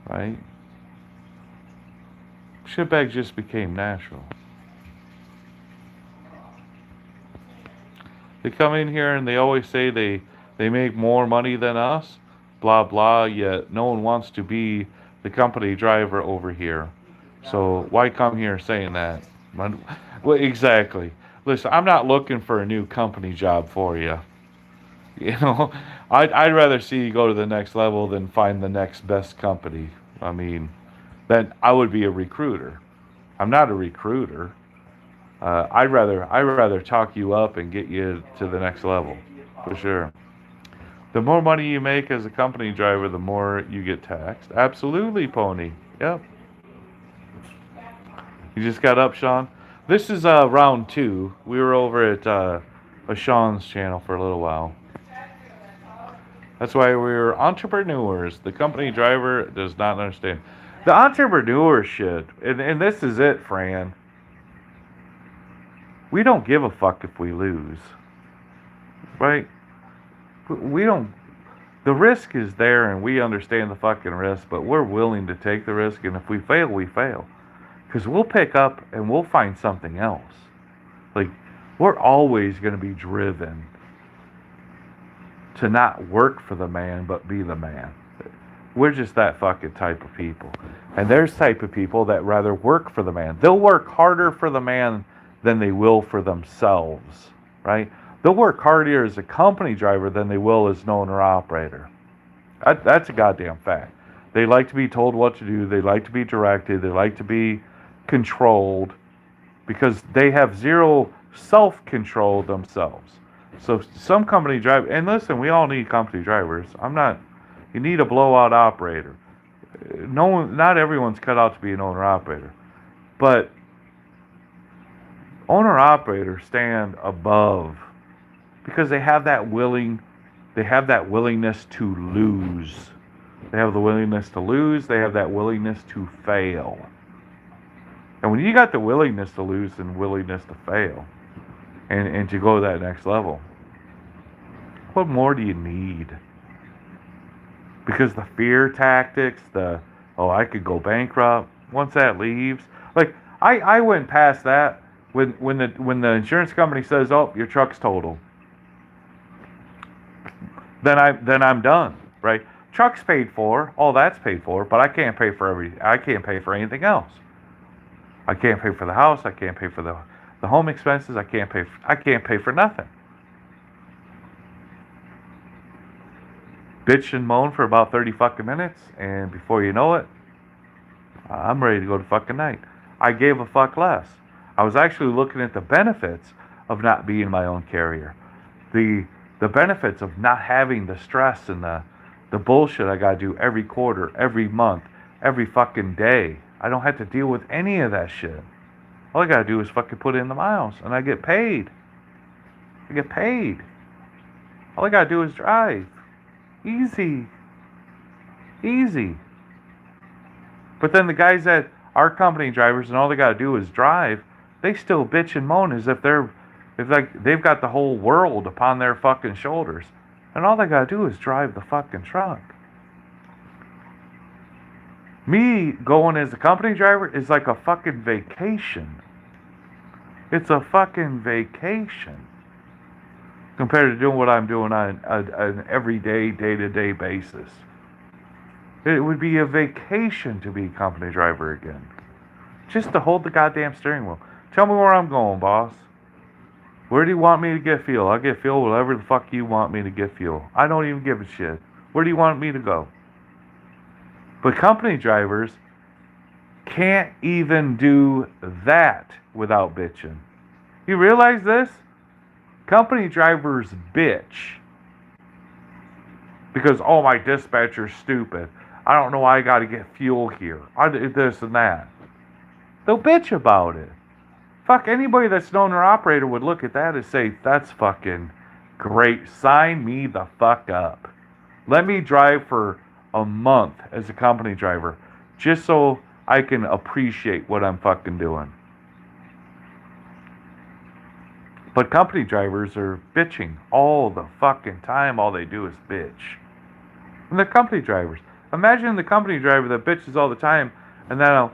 right? Shitbag just became natural. They come in here and they always say they make more money than us, blah blah, yet no one wants to be the company driver over here. So why come here saying that? Well, exactly. Listen, I'm not looking for a new company job for you. You know, I'd rather see you go to the next level than find the next best company. I mean, then I would be a recruiter. I'm not a recruiter. I'd rather talk you up and get you to the next level, for sure. The more money you make as a company driver, the more you get taxed. Absolutely, Pony. Yep. You just got up, Sean. This is round two. We were over at Sean's channel for a little while. That's why we're entrepreneurs. The company driver does not understand. The entrepreneur shit, and this is it, Fran. We don't give a fuck if we lose, right? We don't. The risk is there, and we understand the fucking risk, but we're willing to take the risk, and if we fail, we fail. Because we'll pick up and we'll find something else. Like, we're always going to be driven to not work for the man, but be the man. We're just that fucking type of people. And there's type of people that rather work for the man. They'll work harder for the man than they will for themselves, right? They'll work harder as a company driver than they will as an owner-operator. That's a goddamn fact. They like to be told what to do. They like to be directed. They like to be controlled because they have zero self-control themselves. So some company drive, and listen, we all need company drivers. You need a blowout operator. Not everyone's cut out to be an owner-operator. But owner-operators stand above because they have that they have that willingness to lose. They have the willingness to lose. They have that willingness to fail. And when you got the willingness to lose and willingness to fail and to go to that next level, what more do you need? Because the fear tactics, I could go bankrupt, once that leaves, like I went past that when the insurance company says, "Oh, your truck's totaled," then I'm done, right? Truck's paid for, all that's paid for, but I can't pay for anything else. I can't pay for the house. I can't pay for the home expenses. I can't pay for nothing. Bitch and moan for about 30 fucking minutes, and before you know it, I'm ready to go to fucking night. I gave a fuck less. I was actually looking at the benefits of not being my own carrier. The benefits of not having the stress and the bullshit I gotta do every quarter, every month, every fucking day. I don't have to deal with any of that shit. All I gotta do is fucking put in the miles, and I get paid. I get paid. All I gotta do is drive. Easy. But then the guys that are company drivers and all they gotta do is drive, they still bitch and moan as if they've got the whole world upon their fucking shoulders. And all they gotta do is drive the fucking truck. Me going as a company driver is like a fucking vacation. It's a fucking vacation compared to doing what I'm doing on an everyday, day-to-day basis. It would be a vacation to be a company driver again. Just to hold the goddamn steering wheel. Tell me where I'm going, boss. Where do you want me to get fuel? I'll get fuel wherever the fuck you want me to get fuel. I don't even give a shit. Where do you want me to go? But company drivers can't even do that without bitching. You realize this? Company drivers bitch because, oh, my dispatcher's stupid. I don't know why I got to get fuel here. I did this and that. They'll bitch about it. Fuck, anybody that's an owner operator would look at that and say, that's fucking great. Sign me the fuck up. Let me drive for a month as a company driver just so I can appreciate what I'm fucking doing. But company drivers are bitching all the fucking time. All they do is bitch. And they're company drivers. Imagine the company driver that bitches all the time, and then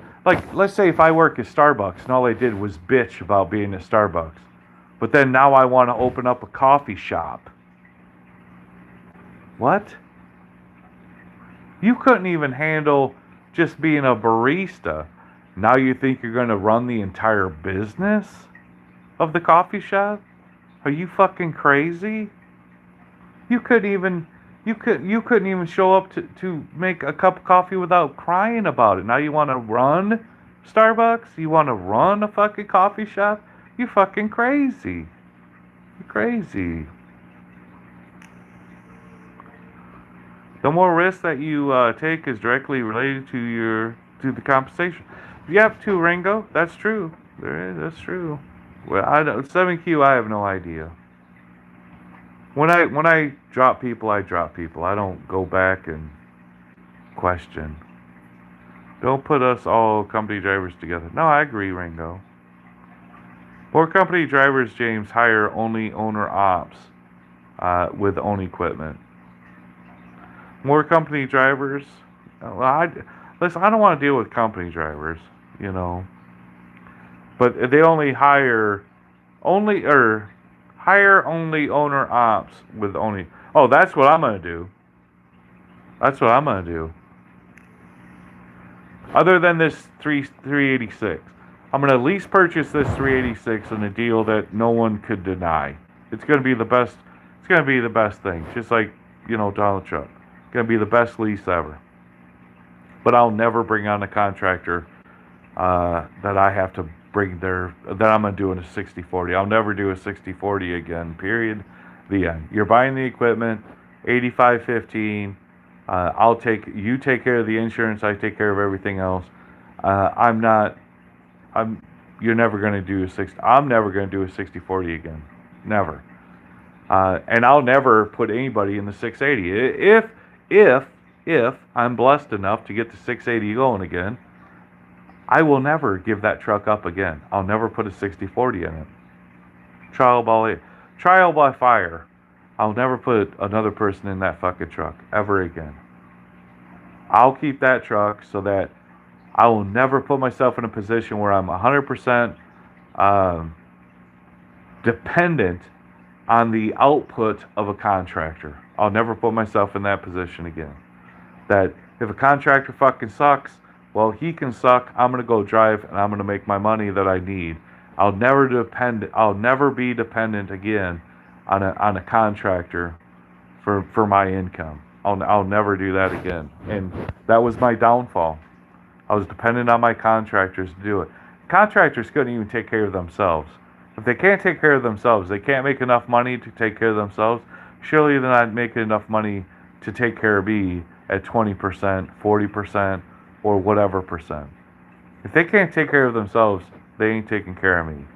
let's say if I work at Starbucks and all I did was bitch about being at Starbucks, but then now I want to open up a coffee shop. What? You couldn't even handle just being a barista. Now you think you're going to run the entire business of the coffee shop? Are you fucking crazy? You couldn't even show up to make a cup of coffee without crying about it. Now you want to run Starbucks? You want to run a fucking coffee shop? You fucking crazy. You're crazy. The more risk that you take is directly related to the compensation. Yep, to Ringo. That's true. That's true. Well, 7Q, I have no idea. When I drop people, I drop people. I don't go back and question. Don't put us all company drivers together. No, I agree, Ringo. More company drivers, James, hire only owner ops with own equipment. More company drivers. Listen, I don't want to deal with company drivers, you know. But they only hire only owner ops with only. Oh, that's what I'm gonna do. That's what I'm gonna do. Other than this 386, I'm gonna lease purchase this 386 in a deal that no one could deny. It's gonna be the best. It's gonna be the best thing. Just like, you know, Donald Trump. It's gonna be the best lease ever. But I'll never bring on a contractor that I have to bring that I'm going to do in a 60-40. I'll never do a 60-40 again, period. The end. You're buying the equipment, 85-15. You take care of the insurance, I take care of everything else. You're never going to do I'm never going to do a 60-40 again. Never. And I'll never put anybody in the 680. If I'm blessed enough to get the 680 going again, I will never give that truck up again. I'll never put a 6040 in it. Trial by fire. I'll never put another person in that fucking truck ever again. I'll keep that truck so that I will never put myself in a position where I'm 100% dependent on the output of a contractor. I'll never put myself in that position again. That if a contractor fucking sucks, well, he can suck. I'm gonna go drive and I'm gonna make my money that I need. I'll never be dependent again on a contractor for my income. I'll never do that again. And that was my downfall. I was dependent on my contractors to do it. Contractors couldn't even take care of themselves. If they can't take care of themselves, they can't make enough money to take care of themselves, surely they're not making enough money to take care of me at 20%, 40%, or whatever percent. If they can't take care of themselves, they ain't taking care of me.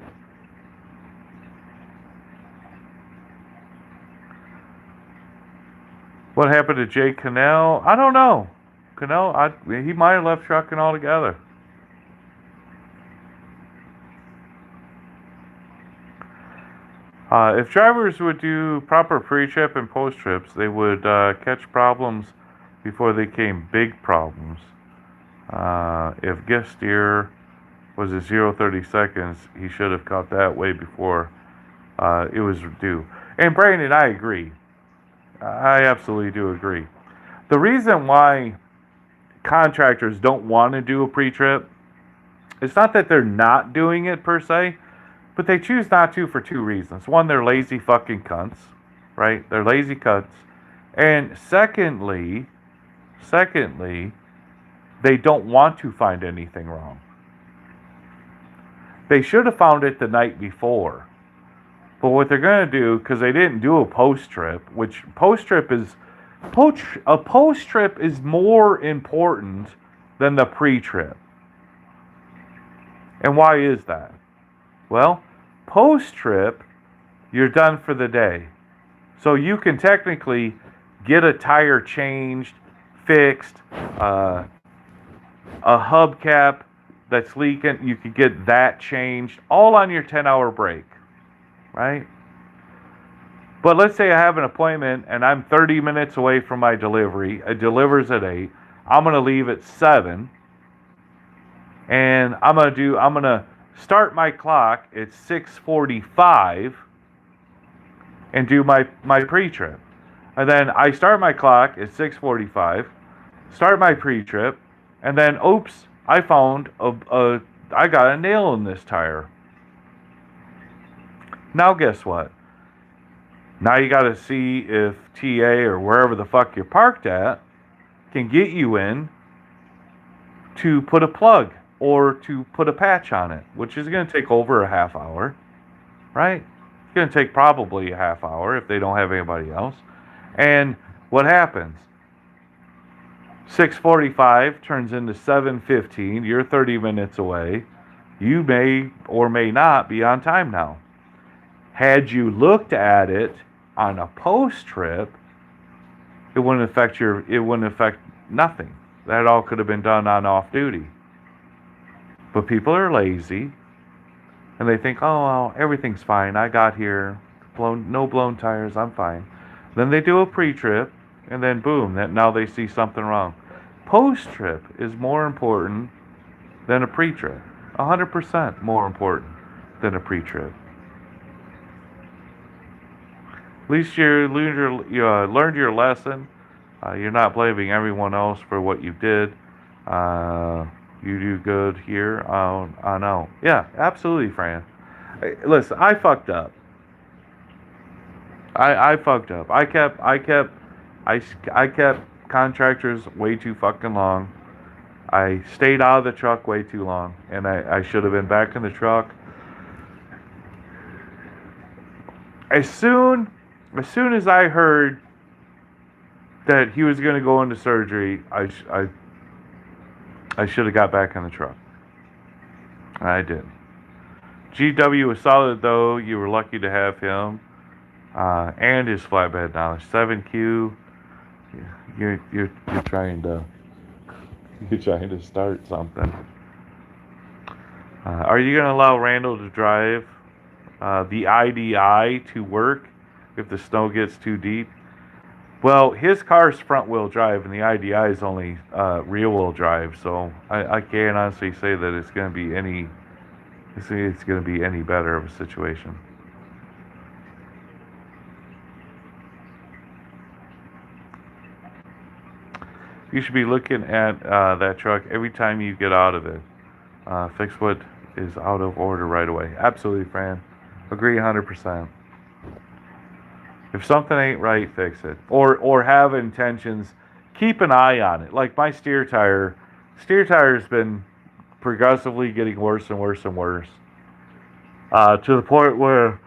What happened to Jay Cannell? I don't know. Cannell, he might have left trucking altogether. If drivers would do proper pre-trip and post-trips, they would catch problems before they came big problems. If guest steer was a 0-30 seconds, he should have caught that way before it was due. And Brandon, I agree. I absolutely do agree. The reason why contractors don't want to do a pre-trip, it's not that they're not doing it per se, but they choose not to for two reasons. One, they're lazy fucking cunts, right? They're lazy cunts. And secondly, they don't want to find anything wrong. They should have found it the night before. But what they're going to do, because they didn't do a post-trip, which a post-trip is more important than the pre-trip. And why is that? Well, post-trip, you're done for the day. So you can technically get a tire changed, fixed, a hubcap that's leaking, you could get that changed, all on your 10-hour break, right? But let's say I have an appointment and I'm 30 minutes away from my delivery. It delivers at 8. I'm going to leave at 7. And I'm going to start my clock at 6:45 and do my pre-trip. And then I start my clock at 6:45, start my pre-trip, and then oops, I found I got a nail in this tire. Now guess what? Now you got to see if TA or wherever the fuck you're parked at can get you in to put a plug or to put a patch on it, which is going to take over a half hour, right? It's going to take probably a half hour if they don't have anybody else. And what happens? 6:45 turns into 7:15. You're 30 minutes away. You may or may not be on time now. Had you looked at it on a post trip, it wouldn't affect nothing. That all could have been done on off duty. But people are lazy and they think, oh well, everything's fine. I got here, no blown tires, I'm fine. Then they do a pre-trip and then boom, now they see something wrong. Post-trip is more important than a pre-trip. 100% more important than a pre-trip. At least you learned your lesson. You're not blaming everyone else for what you did. You do good here. I know. Yeah, absolutely, Fran. Listen, I fucked up. I fucked up. I kept contractors way too fucking long. I stayed out of the truck way too long, and I should have been back in the truck. As soon as I heard that he was going to go into surgery, I should have got back in the truck. I didn't. GW was solid though. You were lucky to have him. and his flatbed knowledge. 7Q, you're trying to you're trying to start something. Are you gonna allow Randall to drive the IDI to work if the snow gets too deep? Well, his car's front wheel drive and the IDI is only rear wheel drive, so I can't honestly say that it's going to be it's going to be any better of a situation. You should be looking at that truck every time you get out of it. Fix what is out of order right away. Absolutely, Fran. Agree 100%. If something ain't right, fix it. Or have intentions. Keep an eye on it. Like my steer tire's been progressively getting worse and worse and worse. To the point where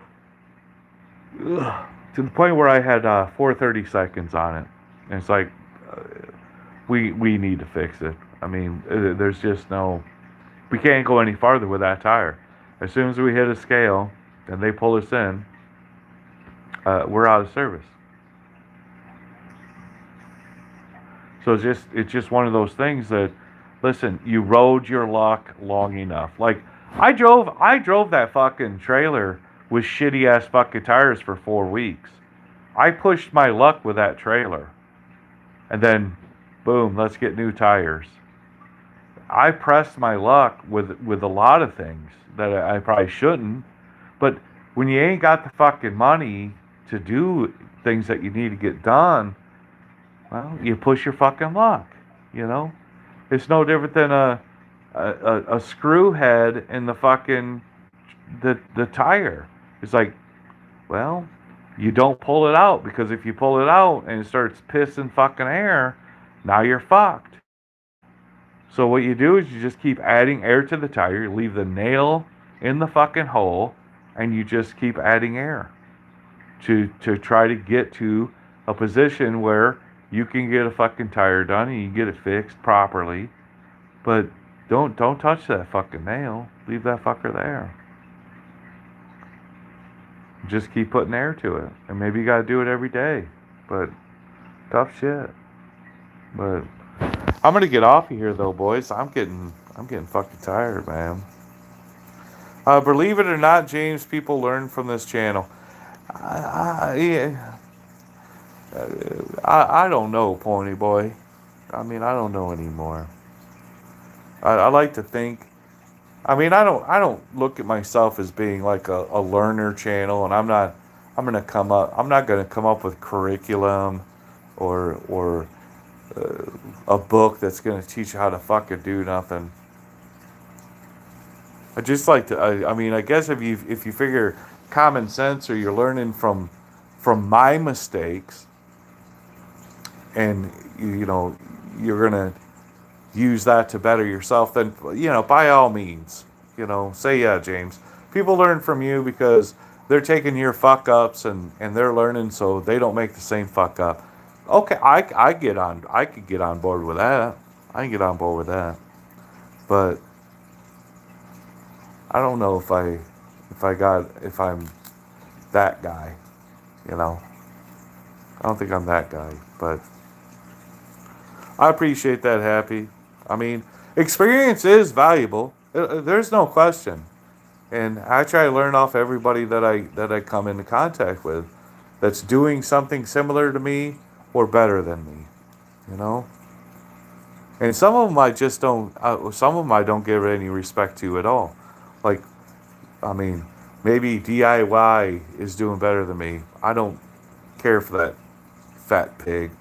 I had 430 seconds on it. And it's like uh, we need to fix it. I mean, there's just no, we can't go any farther with that tire. As soon as we hit a scale and they pull us in, we're out of service. So it's just one of those things that, listen, you rode your luck long enough. Like I drove that fucking trailer with shitty ass fucking tires for 4 weeks. I pushed my luck with that trailer, and then, boom, let's get new tires. I pressed my luck with a lot of things that I probably shouldn't, but when you ain't got the fucking money to do things that you need to get done, well, you push your fucking luck, you know? It's no different than a screw head in the fucking the tire. It's like, well, you don't pull it out because if you pull it out and it starts pissing fucking air, now you're fucked. So what you do is you just keep adding air to the tire, you leave the nail in the fucking hole, and you just keep adding air to try to get to a position where you can get a fucking tire done and you get it fixed properly. But don't touch that fucking nail. Leave that fucker there. Just keep putting air to it. And maybe you gotta do it every day. But tough shit. But I'm gonna get off of here though, boys. I'm getting fucking tired, man. Believe it or not, James, people learn from this channel. Yeah, I don't know, Pony Boy. I mean, I don't know anymore. I like to think. I mean, I don't look at myself as being like a learner channel, and I'm not gonna come up with curriculum or a book that's gonna teach you how to fucking do nothing. I just like to. I mean, I guess if you figure common sense or you're learning from my mistakes, and you know you're gonna use that to better yourself, then by all means, say yeah, James. People learn from you because they're taking your fuck ups and they're learning so they don't make the same fuck up. Okay, I could get on board with that. I can get on board with that. But I don't know if I'm that guy, you know. I don't think I'm that guy, but I appreciate that, Happy. I mean, experience is valuable. There's no question. And I try to learn off everybody that I come into contact with that's doing something similar to me or better than me, you know? And some of them I just don't some of them I don't give any respect to at all. Like, I mean, maybe DIY is doing better than me. I don't care for that fat pig.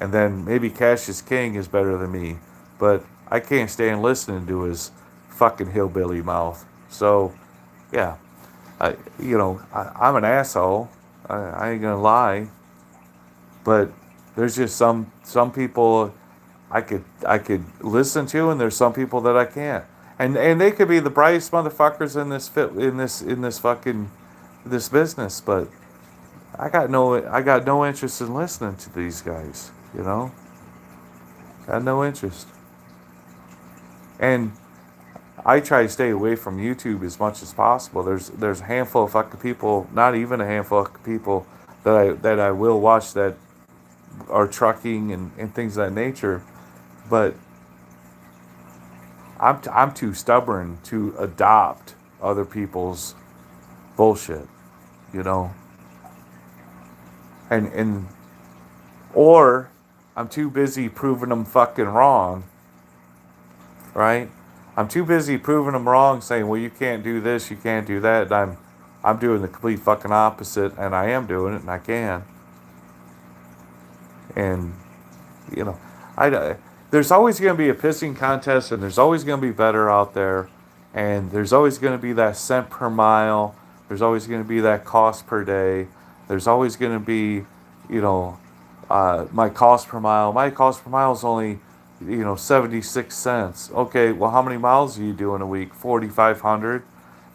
And then maybe Cassius King is better than me, but I can't stand listening to his fucking hillbilly mouth. So, yeah, I'm an asshole. I ain't gonna lie, but there's just some people I could listen to, and there's some people that I can't. And they could be the brightest motherfuckers in this fucking this business, but I got no interest in listening to these guys. You know, got no interest. And I try to stay away from YouTube as much as possible. There's a handful of fucking people, not even a handful of people that I will watch that are trucking and things of that nature. But I'm too stubborn to adopt other people's bullshit, you know, and or I'm too busy proving them fucking wrong, right? I'm too busy proving them wrong, saying, well, you can't do this, you can't do that. And I'm doing the complete fucking opposite, and I am doing it, and I can. And you know, I there's always going to be a pissing contest, and there's always going to be better out there, and there's always going to be that cent per mile. There's always going to be that cost per day. There's always going to be, you know, my cost per mile. My cost per mile is only, 76 cents. Okay, well, how many miles are you doing a week? 4,500.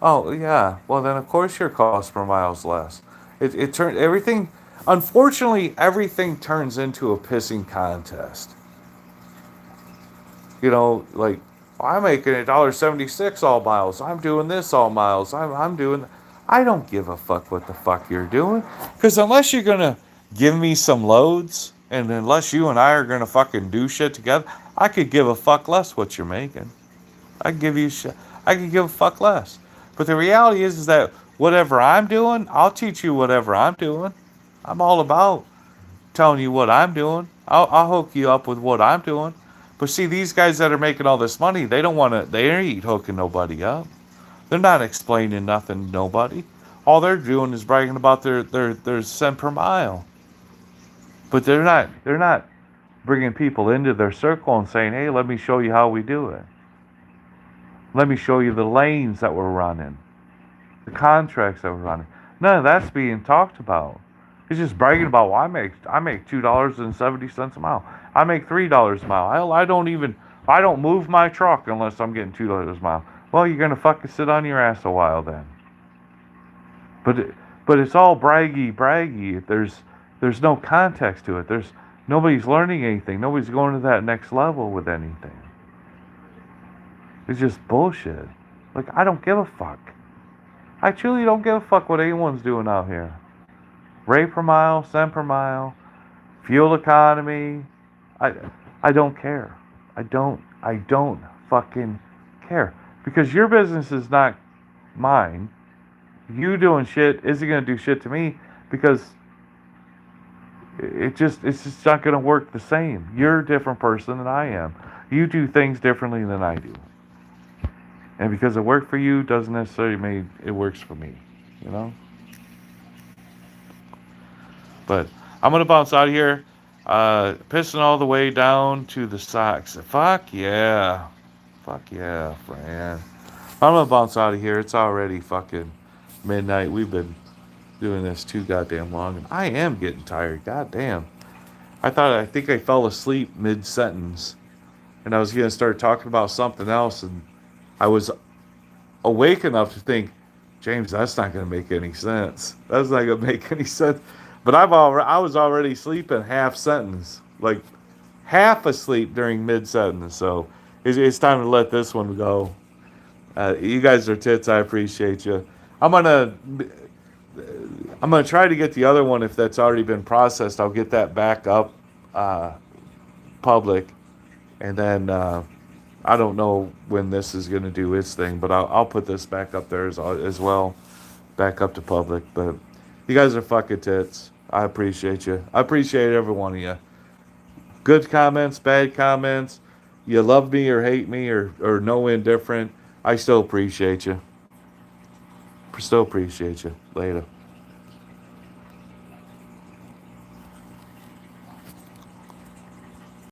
Oh yeah. Well, then of course your cost per mile is less. It turned everything. Unfortunately, everything turns into a pissing contest. Like I'm making $1.76 all miles. I'm doing this all miles. I'm doing. I don't give a fuck what the fuck you're doing, because unless you're gonna give me some loads, and unless you and I are gonna fucking do shit together, I could give a fuck less what you're making. I could give you shit. I could give a fuck less. But the reality is that whatever I'm doing, I'll teach you whatever I'm doing. I'm all about telling you what I'm doing. I'll hook you up with what I'm doing. But see, these guys that are making all this money, they don't want to. They ain't hooking nobody up. They're not explaining nothing to nobody. All they're doing is bragging about their cent per mile. But they're not bringing people into their circle and saying, hey, let me show you how we do it. Let me show you the lanes that we're running, the contracts that we're running. None of that's being talked about. It's just bragging about, well, I make $2.70 a mile. I make $3 a mile. I don't move my truck unless I'm getting $2 a mile. Well, you're gonna fucking sit on your ass a while then. But it's all braggy. There's no context to it. Nobody's learning anything. Nobody's going to that next level with anything. It's just bullshit. Like, I don't give a fuck. I truly don't give a fuck what anyone's doing out here. Rate per mile, cent per mile, fuel economy. I don't care. I don't fucking care. Because your business is not mine. You doing shit isn't gonna do shit to me, because it's just not gonna work the same. You're a different person than I am. You do things differently than I do. And because it worked for you doesn't necessarily mean it works for me, you know? But I'm going to bounce out of here. Pissing all the way down to the socks. Fuck yeah. Fuck yeah, Fran. I'm going to bounce out of here. It's already fucking midnight. We've been doing this too goddamn long. And I am getting tired. Goddamn. I think I fell asleep mid-sentence. And I was going to start talking about something else. And I was awake enough to think, James, that's not going to make any sense. That's not going to make any sense. But I was already sleeping half sentence, like half asleep during mid sentence. So it's time to let this one go. You guys are tits. I appreciate you. I'm gonna try to get the other one, if that's already been processed. I'll get that back up public, and then I don't know when this is going to do its thing, but I'll put this back up there as well, back up to public. But you guys are fucking tits. I appreciate you. I appreciate every one of you. Good comments, bad comments. You love me or hate me or no indifferent. I still appreciate you. Still appreciate you. Later.